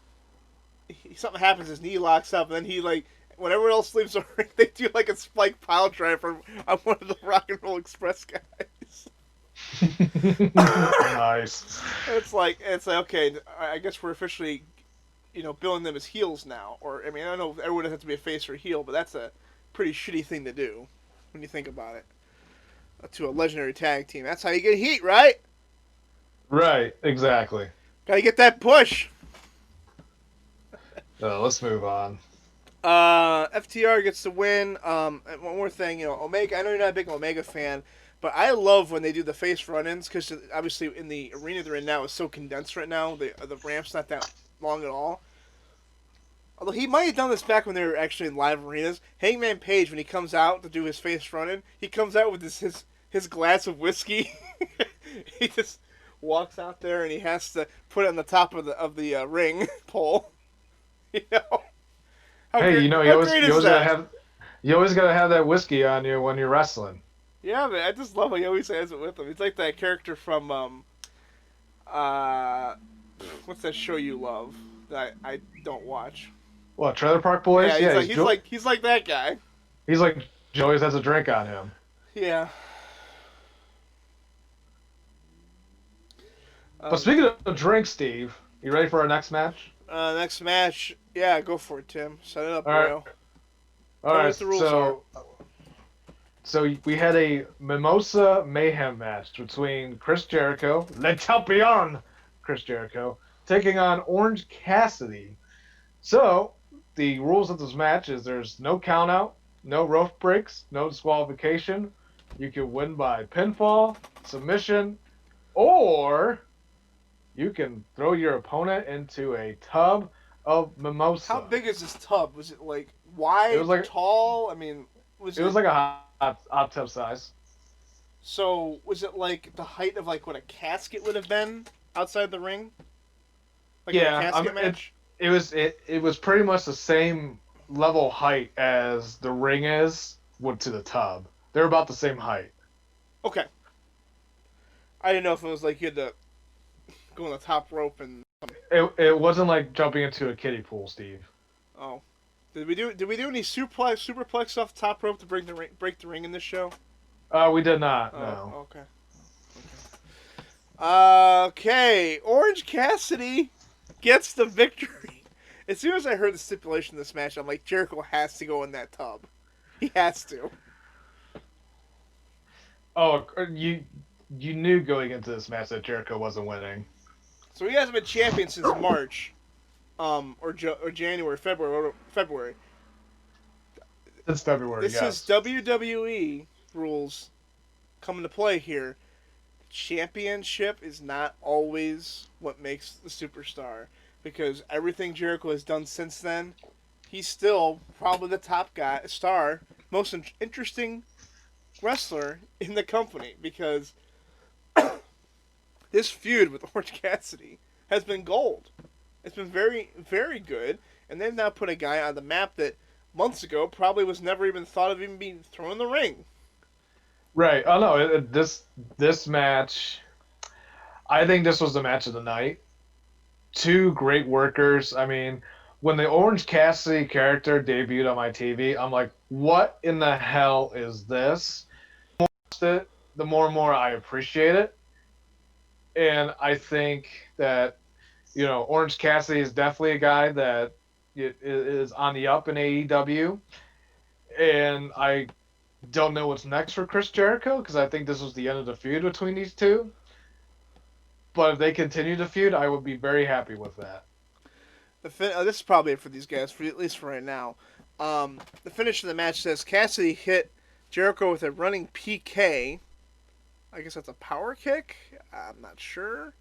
happens, his knee locks up, and then he like when everyone else leaves the ring, they do like a spike pile driver on one of the Rock and Roll Express guys. Nice. It's like okay, I guess we're officially, billing them as heels now. Or I mean, I don't know if everyone has to be a face or a heel, but that's a pretty shitty thing to do when you think about it. To a legendary tag team, that's how you get heat, right? Right, exactly. Gotta get that push. Let's move on. FTR gets the win. And one more thing, Omega. I know you're not a big Omega fan, But I love when they do the face run-ins because obviously in the arena they're in now is so condensed right now. The ramp's not that long at all. Although he might have done this back when they were actually in live arenas. Hangman Page, when he comes out to do his face run-in, he comes out with his glass of whiskey. He just walks out there and he has to put it on the top of the ring pole. You know, Hey, how great is that? you always gotta have that whiskey on you when you're wrestling. Yeah, man, I just love how he always has it with him. He's like that character from uh, what's that show you love that I don't watch? What, Trailer Park Boys? Yeah, Yeah, he's like that guy. he's like Joe always has a drink on him. Yeah. But speaking of drinks, Steve, you ready for our next match? Next match. Yeah, go for it, Tim. Set it up, All right. bro. All Tell me right. what the rules are. So we had a Mimosa Mayhem match between Chris Jericho, Le Champion, Chris Jericho, taking on Orange Cassidy. So the rules of this match is there's no countout, no rope breaks, no disqualification. You can win by pinfall, submission, or you can throw your opponent into a tub of mimosa. How big is this tub? Was it like wide, It was like tall? I mean, it was like a hot tub size. So was it like the height of like what a casket would have been outside the ring? Like Yeah, a casket match. It was pretty much the same level height as the ring is to the tub. They're about the same height. Okay. I didn't know if it was like you had to go on the top rope and. It wasn't like jumping into a kiddie pool, Steve. Oh, did we do any superplex off the top rope to break the ring in this show? We did not. Oh, No. okay. Okay, Orange Cassidy gets the victory. As soon as I heard the stipulation of this match, I'm like, Jericho has to go in that tub. He has to. Oh, you knew going into this match that Jericho wasn't winning. So he hasn't been champion since March, or January, February. Since February, This yes. is WWE rules come into play here. Championship is not always what makes the superstar, because everything Jericho has done since then, he's still probably the top star, most interesting wrestler in the company, because this feud with Orange Cassidy has been gold. It's been very, very good, and they've now put a guy on the map that months ago probably was never even thought of even being thrown in the ring. Right. Oh no, this match, I think this was the match of the night. Two great workers. I mean, when the Orange Cassidy character debuted on my TV, I'm like, what in the hell is this? The more and more I appreciate it. And I think that, Orange Cassidy is definitely a guy that is on the up in AEW. And I don't know what's next for Chris Jericho, because I think this was the end of the feud between these two. But if they continue the feud, I would be very happy with that. This is probably it for these guys, at least for right now. The finish of the match says Cassidy hit Jericho with a running PK. I guess that's a power kick? I'm not sure.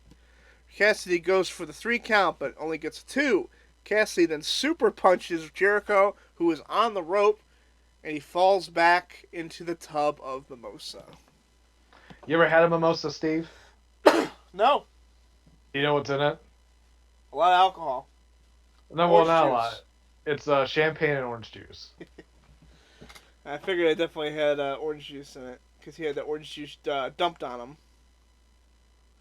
Cassidy goes for the 3 count, but only gets a 2. Cassidy then super punches Jericho, who is on the rope, and he falls back into the tub of mimosa. You ever had a mimosa, Steve? No. You know what's in it? A lot of alcohol. No, well, not a lot. It's champagne and orange juice. I figured I definitely had orange juice in it, because he had the orange juice dumped on him.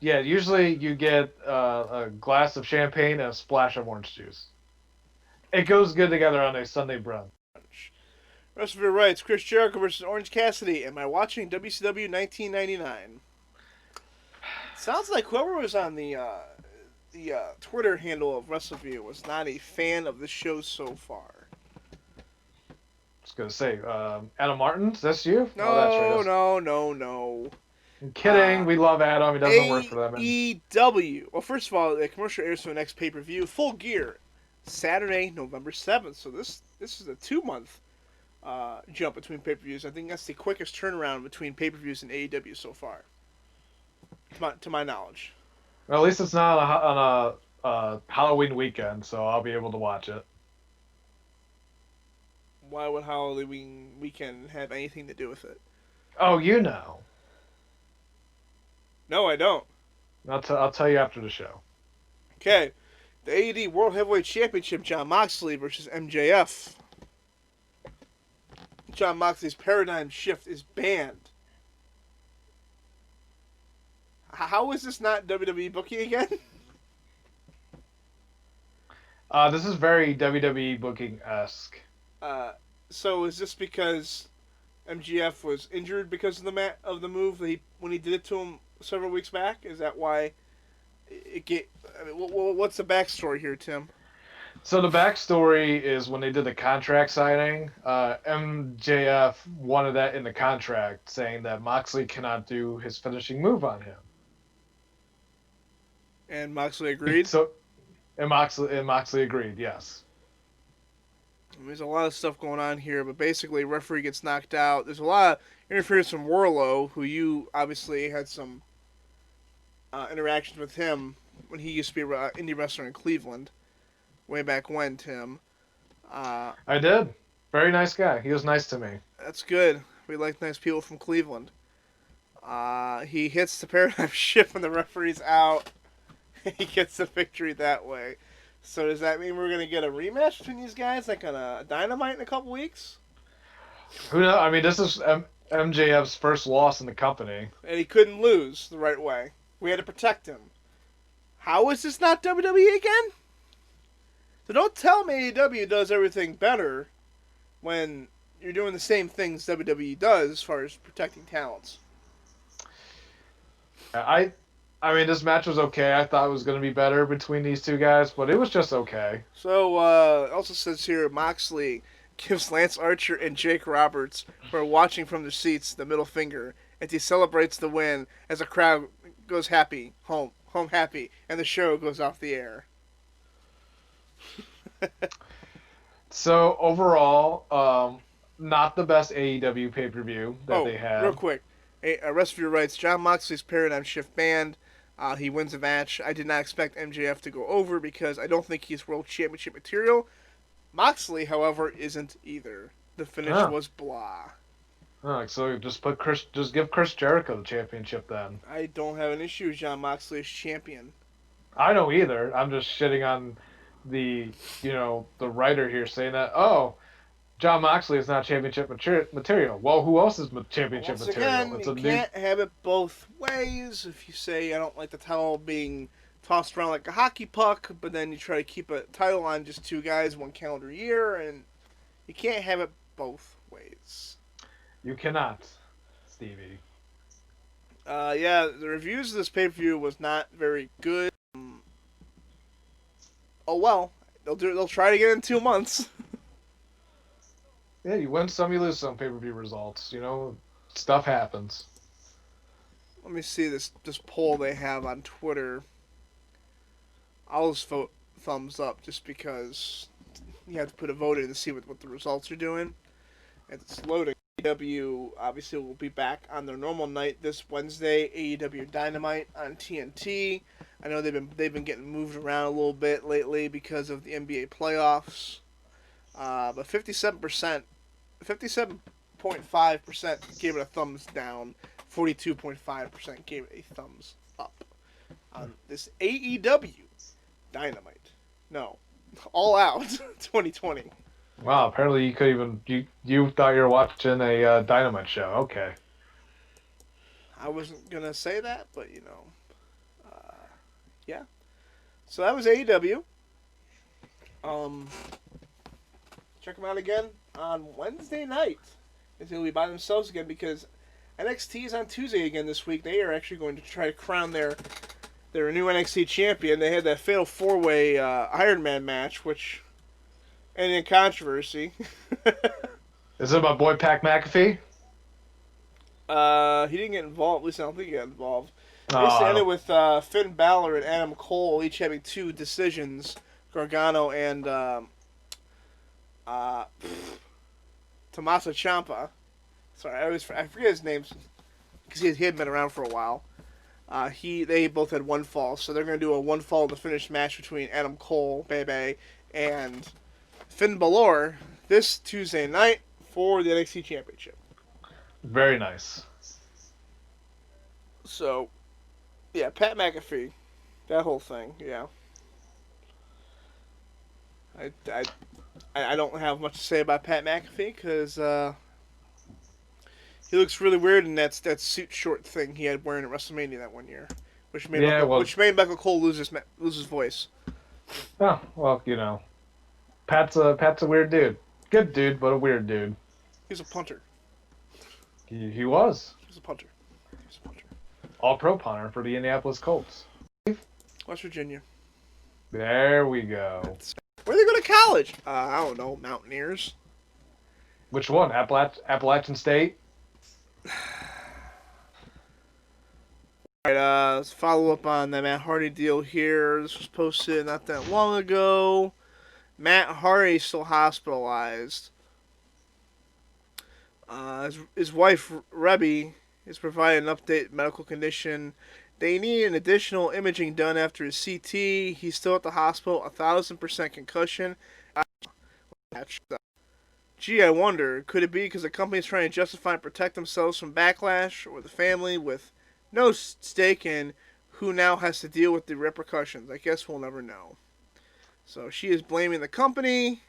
Yeah, usually you get a glass of champagne and a splash of orange juice. It goes good together on a Sunday brunch. Rest of your rights, Chris Jericho versus Orange Cassidy. Am I watching WCW 1999? Sounds like whoever was on the Twitter handle of WrestleView was not a fan of the show so far. I was going to say, Adam Martin, is this you? No, oh, that's right. No. I'm kidding. We love Adam. He doesn't work for them. AEW. Well, first of all, the commercial airs for the next pay-per-view, Full Gear, Saturday, November 7th. So this is a 2-month jump between pay-per-views. I think that's the quickest turnaround between pay-per-views and AEW so far, to my knowledge. Well, at least it's not on a Halloween weekend, so I'll be able to watch it. Why would Halloween weekend have anything to do with it? Oh, you know. No, I don't. I'll tell you after the show. Okay, the AEW World Heavyweight Championship, Jon Moxley versus MJF. Jon Moxley's paradigm shift is banned. How is this not WWE booking again? This is very WWE booking-esque. So is this because MGF was injured because of the move that when he did it to him several weeks back? Is that why what's the backstory here, Tim? So the backstory is when they did the contract signing, MJF wanted that in the contract, saying that Moxley cannot do his finishing move on him. And Moxley agreed? And Moxley agreed, yes. There's a lot of stuff going on here, but basically, referee gets knocked out. There's a lot of interference from Warlow, who you obviously had some interactions with him when he used to be an indie wrestler in Cleveland, way back when, Tim. I did. Very nice guy. He was nice to me. That's good. We like nice people from Cleveland. He hits the paradigm shift when the referee's out. He gets the victory that way. So does that mean we're going to get a rematch between these guys, like on a Dynamite in a couple weeks? Who knows? I mean, this is MJF's first loss in the company. And he couldn't lose the right way. We had to protect him. How is this not WWE again? So don't tell me AEW does everything better when you're doing the same things WWE does as far as protecting talents. I mean, this match was okay. I thought it was going to be better between these two guys, but it was just okay. So, it also says here, Moxley gives Lance Archer and Jake Roberts, who are watching from their seats, the middle finger, as he celebrates the win as a crowd goes happy, home happy, and the show goes off the air. So, overall, not the best AEW pay-per-view that they had. Real quick. Rest of your rights, Jon Moxley's paradigm shift banned. He wins a match. I did not expect MJF to go over because I don't think he's world championship material. Moxley, however, isn't either. The finish was blah. So just give Chris Jericho the championship then. I don't have an issue with Jon Moxley as champion. I don't either. I'm just shitting on the writer here saying that, Jon Moxley is not championship material. Well, who else is championship material? Once again, you can't have it both ways. If you say, I don't like the title being tossed around like a hockey puck, but then you try to keep a title on just two guys one calendar year, and you can't have it both ways. You cannot, Stevie. The reviews of this pay-per-view was not very good. Oh well, they'll try to get it in 2 months. Yeah, you win some, you lose some pay-per-view results. Stuff happens. Let me see this poll they have on Twitter. I'll just vote thumbs up just because you have to put a vote in to see what the results are doing. And it's loading. AEW obviously will be back on their normal night this Wednesday. AEW Dynamite on TNT. I know they've been getting moved around a little bit lately because of the NBA playoffs. But 57.5% gave it a thumbs down. 42.5% gave it a thumbs up on this AEW Dynamite. No, All Out 2020. Wow, apparently you thought you were watching a Dynamite show. Okay. I wasn't gonna say that, but yeah. So that was AEW. Check them out again on Wednesday night. They'll be by themselves again because NXT is on Tuesday again this week. They are actually going to try to crown their new NXT champion. They had that fatal 4-way Iron Man match, which ended in controversy. Is it my boy Pat McAfee? He didn't get involved. At least I don't think he got involved. It ended with Finn Balor and Adam Cole each having 2 decisions. Gargano and Tommaso Ciampa. Sorry, I forget his name because he had been around for a while. They both had one fall, so they're going to do a one fall to finish match between Adam Cole, Bebe, and Finn Balor this Tuesday night for the NXT Championship. Very nice. So, yeah, Pat McAfee, that whole thing, yeah. I don't have much to say about Pat McAfee because he looks really weird in that suit short thing he had wearing at WrestleMania that one year, which made Michael Cole lose his voice. Oh well, you know, Pat's a weird dude. Good dude, but a weird dude. He's a punter. He was. He's a punter. All-pro punter for the Indianapolis Colts. West Virginia. There we go. Where they go to college? I don't know. Mountaineers. Which one? Appalachian State? Alright, let's follow up on the Matt Hardy deal here. This was posted not that long ago. Matt Hardy still hospitalized. His wife, Rebby, is providing an update medical condition. They need an additional imaging done after his CT. He's still at the hospital, 1,000% concussion. Gee, I wonder, could it be because the company is trying to justify and protect themselves from backlash, or the family with no stake in who now has to deal with the repercussions? I guess we'll never know. So she is blaming the company.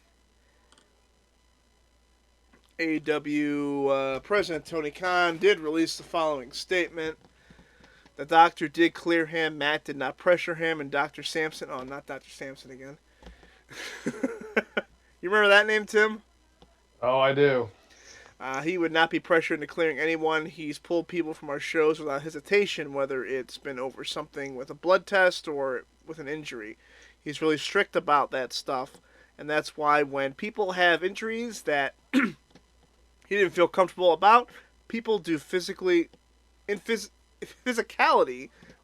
AEW President Tony Khan did release the following statement. The doctor did clear him. Matt did not pressure him. And Dr. Sampson... Oh, not Dr. Sampson again. You remember that name, Tim? Oh, I do. He would not be pressured into clearing anyone. He's pulled people from our shows without hesitation, whether it's been over something with a blood test or with an injury. He's really strict about that stuff. And that's why when people have injuries that he didn't feel comfortable about, people do physicality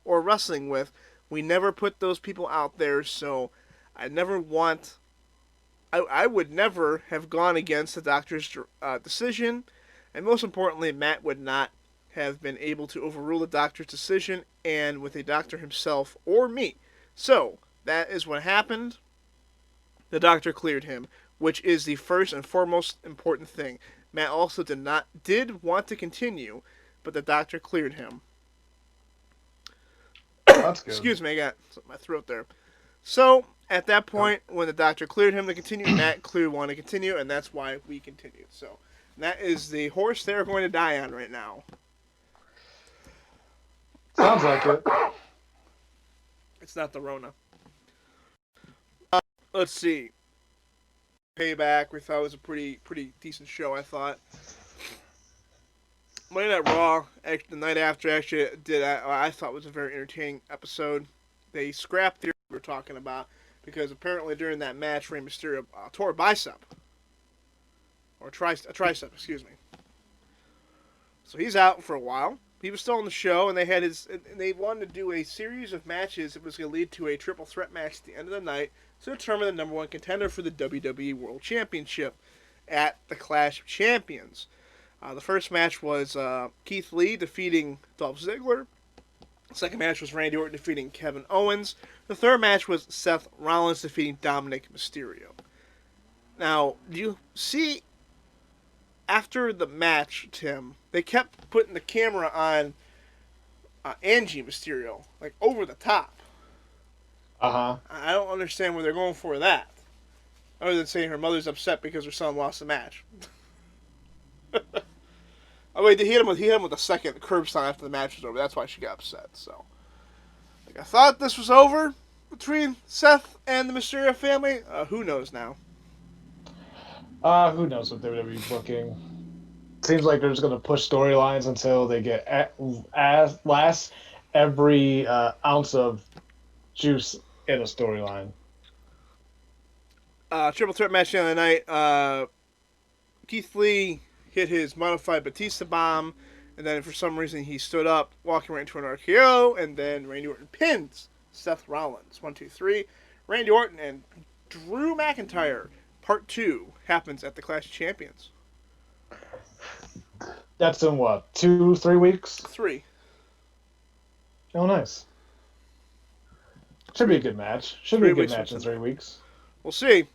or wrestling with, we never put those people out there. So I would never have gone against the doctor's decision, and most importantly, Matt would not have been able to overrule the doctor's decision and with a doctor himself or me. So that is what happened. The doctor cleared him, which is the first and foremost important thing. Matt also did want to continue, but the doctor cleared him. That's good. Excuse me, I got something in my throat there. So, at that point, when the doctor cleared him to continue, Matt clearly wanted to continue, and that's why we continued. So, that is the horse they're going to die on right now. Sounds like it. It's not the Rona. Let's see. Payback, we thought it was a pretty decent show, I thought. Monday Night Raw, the night after, actually I thought was a very entertaining episode. They scrapped the we were talking about because apparently during that match, Rey Mysterio tore a bicep or a tricep, excuse me. So he's out for a while. He was still on the show, and they wanted to do a series of matches that was going to lead to a triple threat match at the end of the night to determine the number one contender for the WWE World Championship at the Clash of Champions. The first match was Keith Lee defeating Dolph Ziggler. The second match was Randy Orton defeating Kevin Owens. The third match was Seth Rollins defeating Dominic Mysterio. Now, do you see, after the match, Tim, they kept putting the camera on Angie Mysterio, like over the top. Uh-huh. I don't understand where they're going for that. Other than saying her mother's upset because her son lost the match. Oh wait, he hit him with a second curb stomp after the match was over. That's why she got upset. So, like, I thought this was over between Seth and the Mysterio family. Who knows now? Who knows what they're going to be booking. Seems like they're just going to push storylines until they get last every ounce of juice in a storyline. Triple threat match the other night. Keith Lee hit his modified Batista bomb, and then for some reason he stood up, walking right into an RKO, and then Randy Orton pins Seth Rollins. 1, 2, 3. Randy Orton and Drew McIntyre. Part 2 happens at the Clash of Champions. That's in what, 2, 3 weeks? 3. Oh, nice. Should be a 3, good match. Should be a 3 good weeks from match in tonight. 3 weeks. We'll see.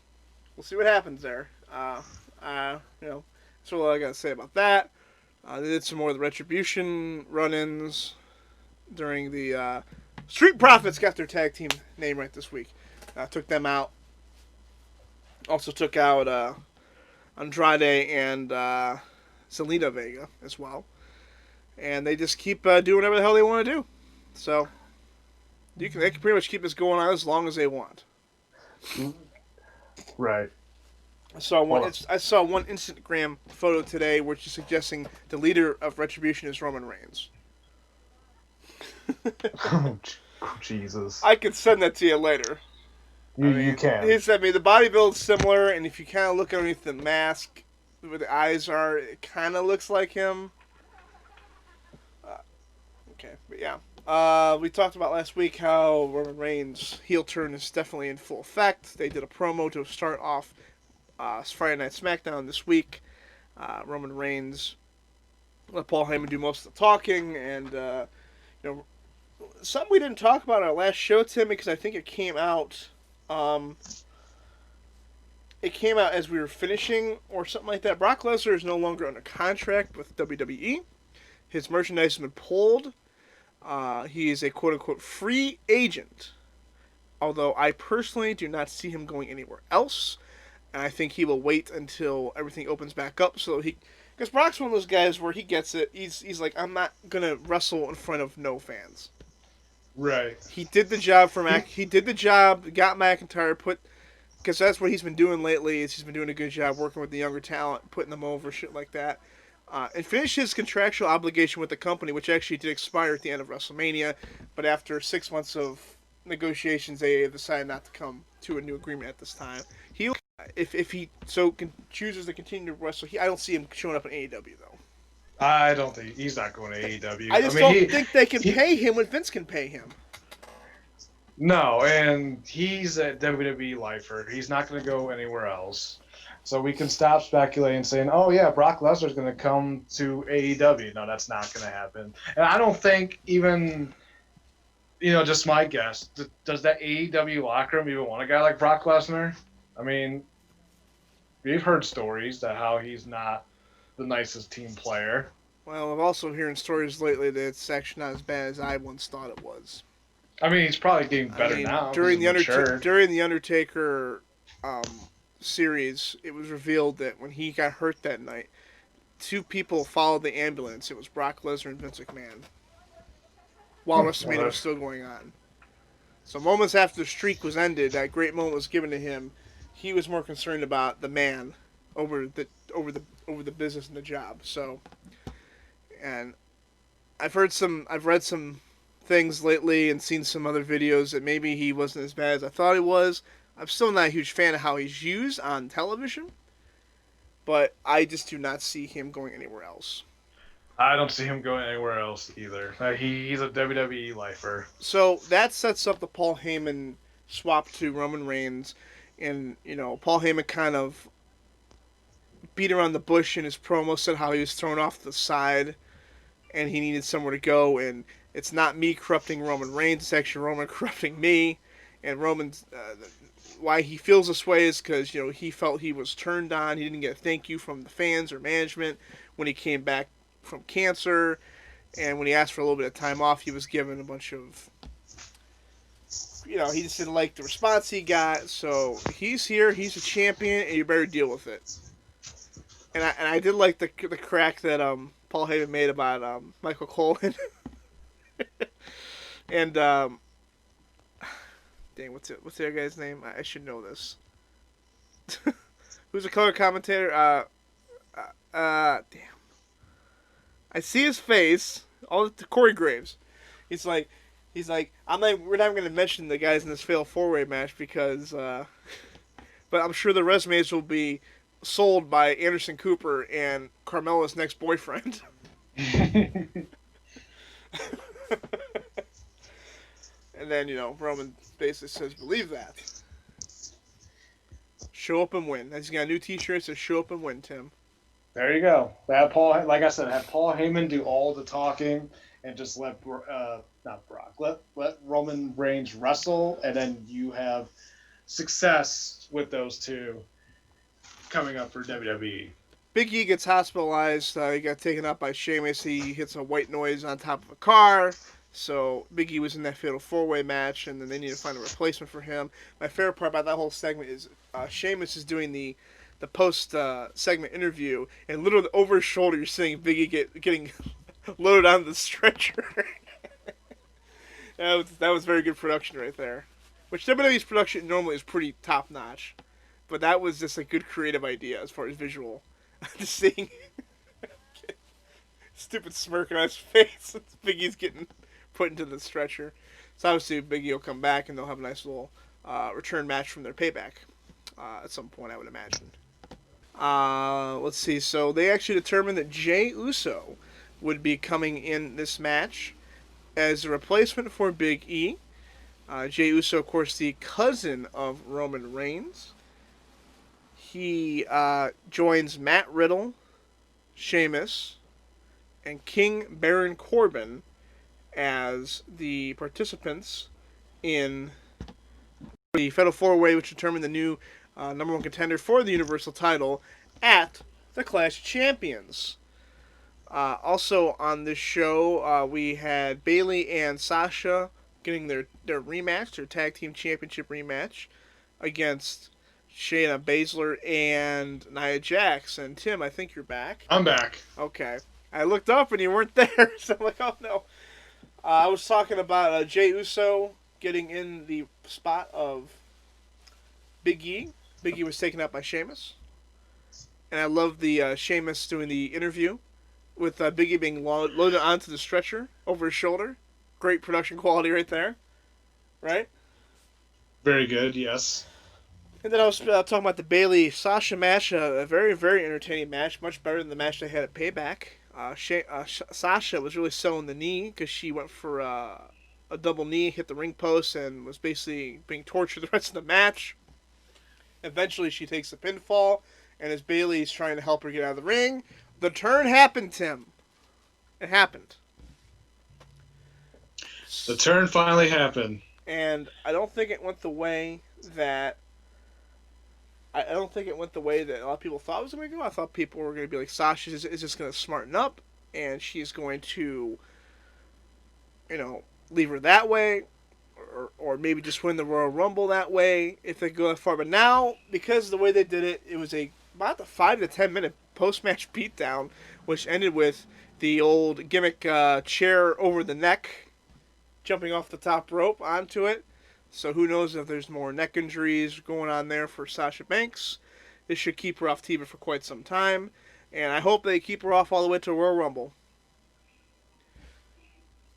We'll see what happens there. That's all I got to say about that. They did some more of the Retribution run-ins during the Street Profits got their tag team name right this week. Took them out. Also took out Andrade and Zelina Vega as well. And they just keep doing whatever the hell they want to do. So they can pretty much keep this going on as long as they want. Right. I saw one Instagram photo today where she's suggesting the leader of Retribution is Roman Reigns. Oh, Jesus. I could send that to you later. You can. He said, the body build's similar, and if you kind of look underneath the mask, where the eyes are, it kind of looks like him. Okay, but yeah. We talked about last week how Roman Reigns' heel turn is definitely in full effect. They did a promo to start off Friday Night SmackDown this week. Roman Reigns let Paul Heyman do most of the talking, and something we didn't talk about on our last show, Tim, because I think it came out. It came out as we were finishing or something like that. Brock Lesnar is no longer under contract with WWE. His merchandise has been pulled. He is a quote-unquote free agent. Although I personally do not see him going anywhere else. And I think he will wait until everything opens back up so he... Because Brock's one of those guys where he gets it. He's like, I'm not going to wrestle in front of no fans. Right. He did the job for Mac. He did the job, got McIntyre, because that's what he's been doing lately. Is he's been doing a good job working with the younger talent, putting them over, shit like that, and finished his contractual obligation with the company, which actually did expire at the end of WrestleMania. But after 6 months of negotiations, they decided not to come to a new agreement at this time. If he chooses to continue to wrestle, I don't see him showing up in AEW though. I don't think he's not going to AEW. I don't think they can pay him what Vince can pay him. No, and he's a WWE lifer. He's not going to go anywhere else. So we can stop speculating, saying, "Oh yeah, Brock Lesnar's going to come to AEW." No, that's not going to happen. And I don't think even, just my guess, does that AEW locker room even want a guy like Brock Lesnar? I mean, we've heard stories that how he's not the nicest team player. Well, I'm also hearing stories lately that it's actually not as bad as I once thought it was. I mean, he's probably getting better now. During the Undertaker series, it was revealed that when he got hurt that night, 2 people followed the ambulance. It was Brock Lesnar and Vince McMahon. While WrestleMania was still going on. So moments after the streak was ended, that great moment was given to him. He was more concerned about the man over the business and the job. So, and I've read some things lately and seen some other videos that maybe he wasn't as bad as I thought he was. I'm still not a huge fan of how he's used on television, but I just do not see him going anywhere else. I don't see him going anywhere else either. He's a WWE lifer. So that sets up the Paul Heyman swap to Roman Reigns, and Paul Heyman kind of beat around the bush in his promo, said how he was thrown off the side, and he needed somewhere to go, and it's not me corrupting Roman Reigns, it's actually Roman corrupting me, and Roman's why he feels this way is because he felt he was turned on. He didn't get a thank you from the fans or management when he came back from cancer, and when he asked for a little bit of time off, he was given a bunch of he just didn't like the response he got. So he's here, he's a champion, and you better deal with it. And I did like the crack that Paul Heyman made about Michael Cole and dang, what's the other guy's name? I should know this. Who's a color commentator? Damn. I see his face. Corey Graves. He's like, we're not going to mention the guys in this fatal 4-way match because, but I'm sure the resumes will be sold by Anderson Cooper and Carmella's next boyfriend. And then, Roman basically says, believe that. Show up and win. He's got a new t-shirt that says, show up and win, Tim. There you go. Have Paul, like I said, have Paul Heyman do all the talking, and just let not Brock, let Roman Reigns wrestle, and then you have success with those two coming up for WWE. Big E gets hospitalized. He got taken out by Sheamus. He hits a white noise on top of a car. So Big E was in that fatal 4-way match, and then they need to find a replacement for him. My favorite part about that whole segment is Sheamus is doing the post segment interview, and literally over his shoulder, you're seeing Big E getting loaded onto the stretcher. That was very good production right there. Which WWE's production normally is pretty top notch, but that was just a good creative idea as far as visual. Just seeing stupid smirk on his face. Big E's getting put into the stretcher. So obviously Big E will come back and they'll have a nice little return match from their payback at some point, I would imagine. Let's see. So they actually determined that Jey Uso would be coming in this match as a replacement for Big E. Jey Uso, of course, the cousin of Roman Reigns. He joins Matt Riddle, Sheamus, and King Baron Corbin as the participants in the Fatal 4-Way, which determined the new number one contender for the Universal title at the Clash of Champions. Also on this show, we had Bayley and Sasha getting their rematch, their tag team championship rematch against Shayna Baszler and Nia Jax. And Tim, I think you're back. I'm back. Okay. I looked up and you weren't there, so I'm like, oh no. I was talking about Jey Uso getting in the spot of Big E. Big E was taken out by Sheamus. And I love the Sheamus doing the interview with Big E being loaded onto the stretcher over his shoulder. Great production quality right there. Right? Very good, yes. And then I was talking about the Bayley-Sasha match, a very, very entertaining match, much better than the match they had at Payback. Sasha was really selling the knee because she went for a double knee, hit the ring post, and was basically being tortured the rest of the match. Eventually, she takes the pinfall, and as Bayley's trying to help her get out of the ring, the turn happened, Tim. It happened. The turn finally happened. And I don't think it went the way that a lot of people thought it was going to go. I thought people were going to be like, Sasha is just going to smarten up, and she's going to, leave her that way, or maybe just win the Royal Rumble that way if they go that far. But now, because of the way they did it, it was about a 5 to 10 minute post-match beatdown, which ended with the old gimmick chair over the neck, jumping off the top rope onto it. So who knows if there's more neck injuries going on there for Sasha Banks. This should keep her off TV for quite some time. And I hope they keep her off all the way to Royal Rumble.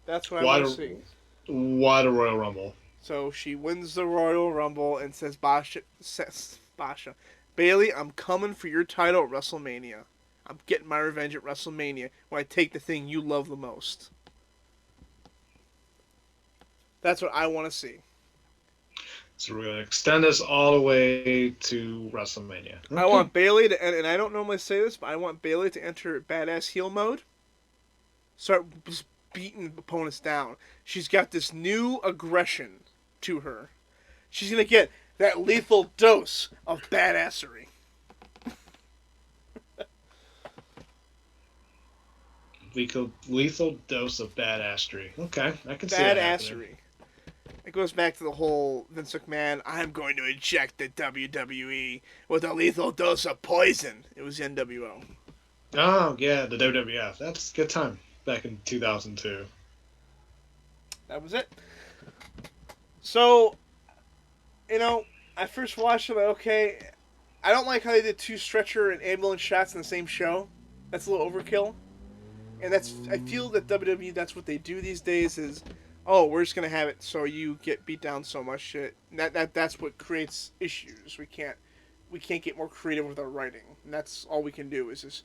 That's what I want to see. Why the Royal Rumble? So she wins the Royal Rumble and says, Basha, Bayley, I'm coming for your title at WrestleMania. I'm getting my revenge at WrestleMania when I take the thing you love the most. That's what I want to see. So we're going to extend this all the way to WrestleMania. Okay. I want Bayley to, and I don't normally say this, but I want Bayley to enter badass heel mode. Start just beating opponents down. She's got this new aggression to her. She's going to get that lethal dose of badassery. Lethal dose of badassery. Okay, I can see that. Badassery. It goes back to the whole Vince McMahon, I'm going to inject the WWE with a lethal dose of poison. It was NWO. Oh, yeah, the WWF. That's a good time back in 2002. That was it. So, I first watched it, like, okay, I don't like how they did 2 stretcher and ambulance shots in the same show. That's a little overkill. And I feel that WWE, that's what they do these days is, oh, we're just going to have it so you get beat down so much shit. And that's what creates issues. We can't get more creative with our writing. And that's all we can do is just,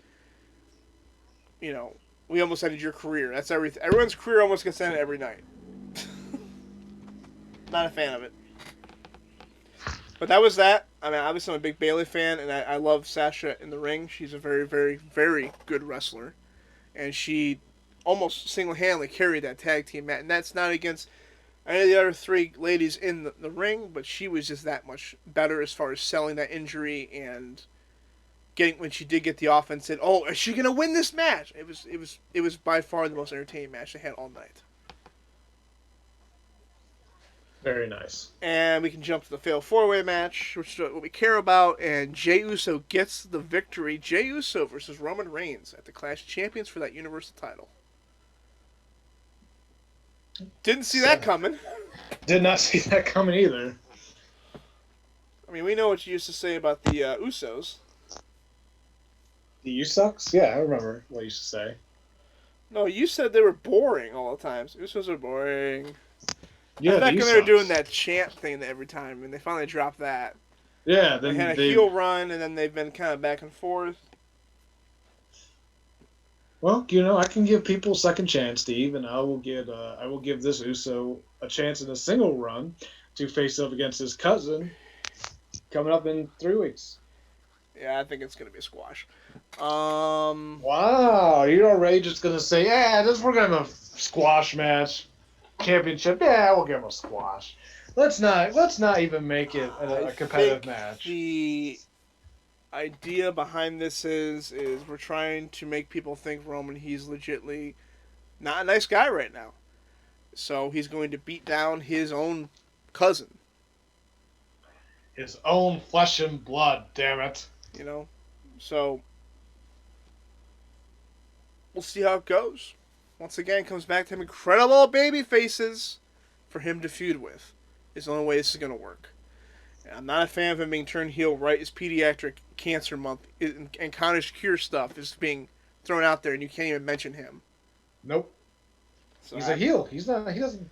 we almost ended your career. That's everything. Everyone's career almost gets ended every night. Not a fan of it. But that was that. I mean, obviously I'm a big Bayley fan, and I love Sasha in the ring. She's a very, very, very good wrestler, and she almost single-handedly carried that tag team match. And that's not against any of the other three ladies in the ring, but she was just that much better as far as selling that injury and getting when she did get the offense. And oh, is she gonna win this match? It was by far the most entertaining match they had all night. Very nice. And we can jump to the Fatal 4-Way match, which is what we care about. And Jey Uso gets the victory. Jey Uso versus Roman Reigns at the Clash of Champions for that Universal title. Didn't see that coming. Did not see that coming either. I mean, we know what you used to say about the Usos. The Usucks? Yeah, I remember what you used to say. No, you said they were boring all the time. Usos are boring. Yeah, back when they were doing that chant thing every time, and they finally dropped that. Yeah, then they had a heel run, and then they've been kind of back and forth. Well, I can give people a second chance, Steve, and I will give this Uso a chance in a single run to face up against his cousin coming up in 3 weeks. Yeah, I think it's gonna be a squash. Wow, you're already just gonna say, yeah, we're gonna have a squash match. Championship, yeah, we'll give him a squash. Let's not even make it a competitive match. The idea behind this is we're trying to make people think Roman, he's legitly not a nice guy right now. So he's going to beat down his own cousin. His own flesh and blood, damn it. So we'll see how it goes. Once again, comes back to him incredible baby faces for him to feud with. Is the only way this is going to work. And I'm not a fan of him being turned heel right as pediatric cancer month and cottage cure stuff is being thrown out there, and you can't even mention him. Nope. So he's a heel. He doesn't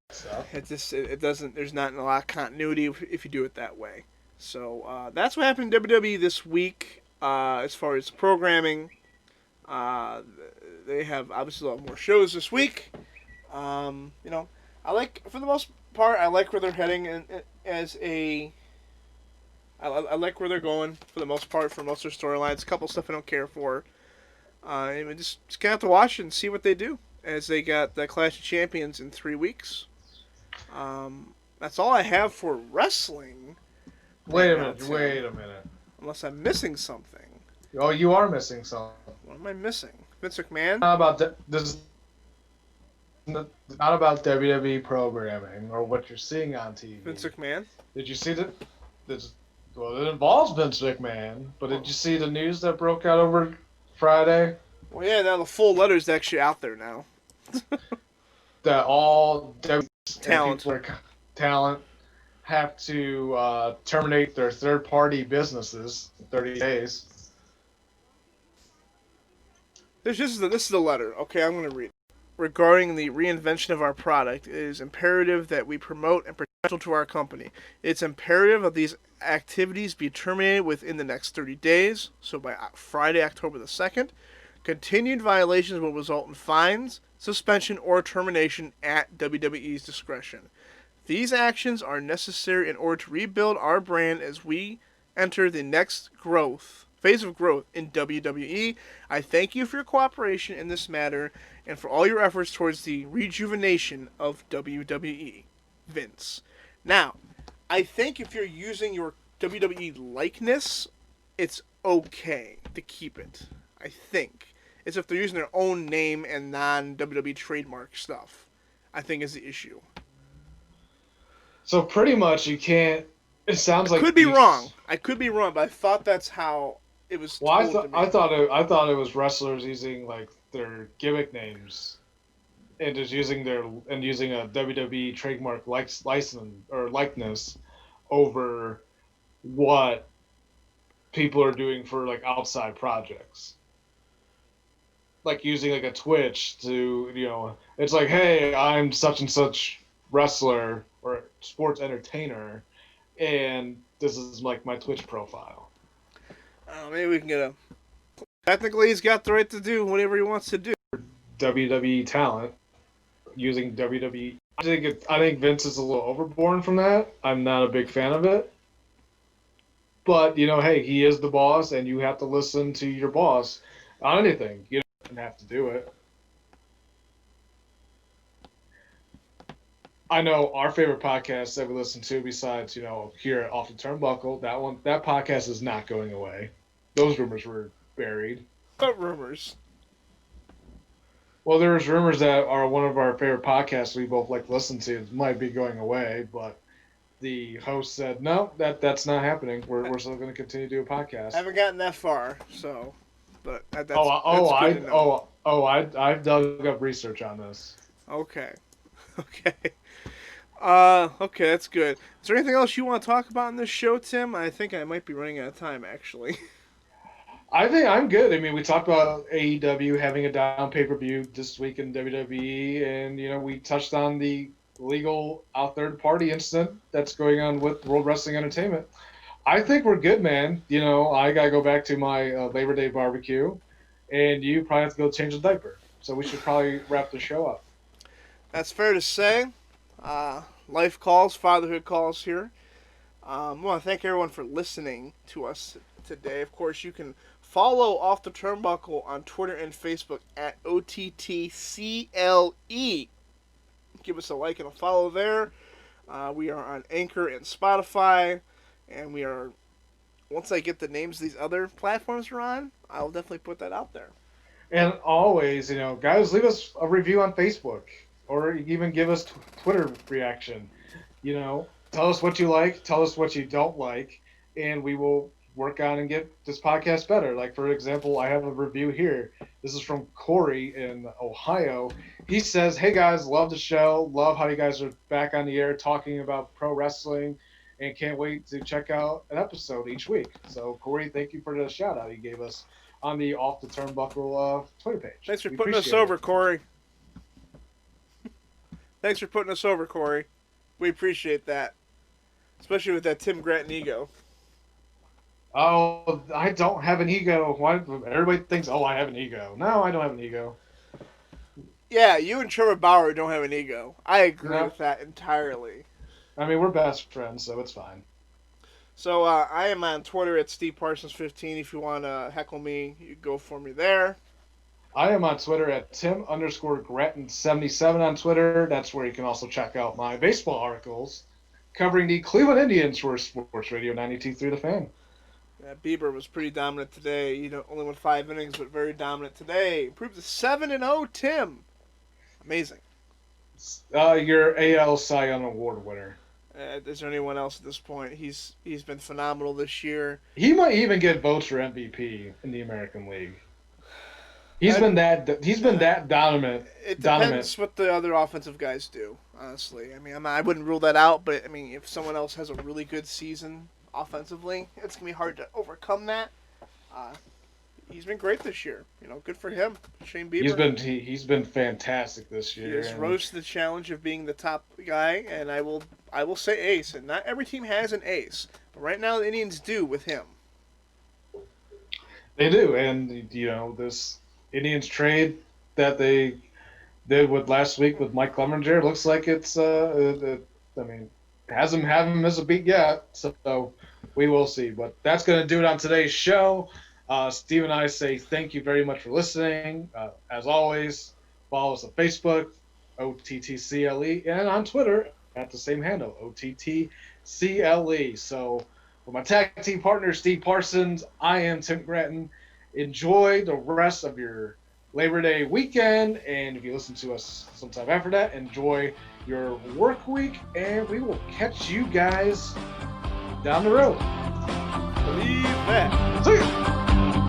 stuff. It doesn't. There's not a lot of continuity if you do it that way. So that's what happened in WWE this week as far as programming. They have obviously a lot more shows this week. I like, for the most part, I like where they're heading I like where they're going for the most part for most of their storylines. A couple stuff I don't care for. And we just gonna have to watch it and see what they do as they got the Clash of Champions in 3 weeks. That's all I have for wrestling. Wait a minute. Unless I'm missing something. Oh, you are missing something. What am I missing? Vince McMahon? Not about this. Not about WWE programming or what you're seeing on TV. Vince McMahon? Did you see well, it involves Vince McMahon, but did you see the news that broke out over Friday? Well, yeah, now the full letter's actually out there now. That all talent have to terminate their third-party businesses in 30 days. This is the letter. Okay, I'm going to read. Regarding the reinvention of our product, it is imperative that we promote and protect to our company. It's imperative that these activities be terminated within the next 30 days, so by Friday, October the 2nd. Continued violations will result in fines, suspension, or termination at WWE's discretion. These actions are necessary in order to rebuild our brand as we enter the next phase of growth in WWE. I thank you for your cooperation in this matter and for all your efforts towards the rejuvenation of WWE. Vince. Now, I think if you're using your WWE likeness, it's okay to keep it. I think. It's if they're using their own name and non-WWE trademark stuff, I think is the issue. So pretty much you can't. It sounds like I could be wrong, but I thought that's how it was. Well, I thought it was wrestlers using like their gimmick names, and just using a WWE trademark license or likeness over what people are doing for like outside projects. Like using like a Twitch to it's like, hey, I'm such and such wrestler or sports entertainer, and this is like my Twitch profile. Maybe we can get technically he's got the right to do whatever he wants to do. WWE talent using WWE. I think Vince is a little overborn from that. I'm not a big fan of it. But, hey, he is the boss, and you have to listen to your boss on anything. You don't have to do it. I know our favorite podcast that we listen to, besides, here at Off the Turnbuckle, that podcast is not going away. Those rumors were buried. What rumors? Well, there's rumors that are one of our favorite podcasts we both like to listen to might be going away, but the host said, no, that's not happening. We're still going to continue to do a podcast. I haven't gotten that far, so. But that's good to know. I've dug up research on this. Okay. Okay, that's good. Is there anything else you want to talk about in this show, Tim? I think I might be running out of time, actually. I think I'm good. I mean, we talked about AEW having a down pay-per-view this week in WWE, and, we touched on the legal third-party incident that's going on with World Wrestling Entertainment. I think we're good, man. I got to go back to my Labor Day barbecue, and you probably have to go change a diaper. So we should probably wrap the show up. That's fair to say. Life calls, fatherhood calls here. I want to thank everyone for listening to us today. Of course, you can follow Off the Turnbuckle on Twitter and Facebook at OTTCLE. Give us a like and a follow there. We are on Anchor and Spotify, and we are, once I get the names of these other platforms we're on, I'll definitely put that out there. And always, guys, leave us a review on Facebook, or even give us Twitter reaction. Tell us what you like, tell us what you don't like, and we will work on and get this podcast better. Like, for example, I have a review here. This is from Corey in Ohio. He says, hey guys, love the show, love how you guys are back on the air talking about pro wrestling, and can't wait to check out an episode each week. So, Corey, thank you for the shout out you gave us on the Off the Turnbuckle Twitter page. Thanks for putting us over, Corey. Thanks for putting us over, Corey. We appreciate that. Especially with that Tim Grattan ego. Oh, I don't have an ego. Why? Everybody thinks, I have an ego. No, I don't have an ego. Yeah, you and Trevor Bauer don't have an ego. I agree with that entirely. I mean, we're best friends, so it's fine. So, I am on Twitter at Steve Parsons 15. If you want to heckle me, you go for me there. I am on Twitter at Tim_Grattan77 on Twitter. That's where you can also check out my baseball articles covering the Cleveland Indians for Sports Radio 92.3 The Fan. Yeah, Bieber was pretty dominant today. Only went 5 innings, but very dominant today. Improved to 7-0, Tim. Amazing. Your AL Cy Young Award winner. Is there anyone else at this point? He's been phenomenal this year. He might even get votes for MVP in the American League. He's been that dominant. It depends what the other offensive guys do, honestly. I mean, I wouldn't rule that out, but I mean, if someone else has a really good season offensively, it's gonna be hard to overcome that. He's been great this year. Good for him. Shane Bieber. He's been fantastic this year. He has rose to the challenge of being the top guy, and I will say ace. And not every team has an ace, but right now the Indians do with him. They do, and this Indians trade that they did with last week with Mike Clemenger looks like it's hasn't missed a beat yet, so we will see. But that's going to do it on today's show. Steve and I say thank you very much for listening. As always, follow us on Facebook, OTTCLE, and on Twitter at the same handle, OTTCLE. So for my tag team partner, Steve Parsons, I am Tim Grattan. Enjoy the rest of your Labor Day weekend, and if you listen to us sometime after that, enjoy your work week, and we will catch you guys down the road. Believe that. See ya.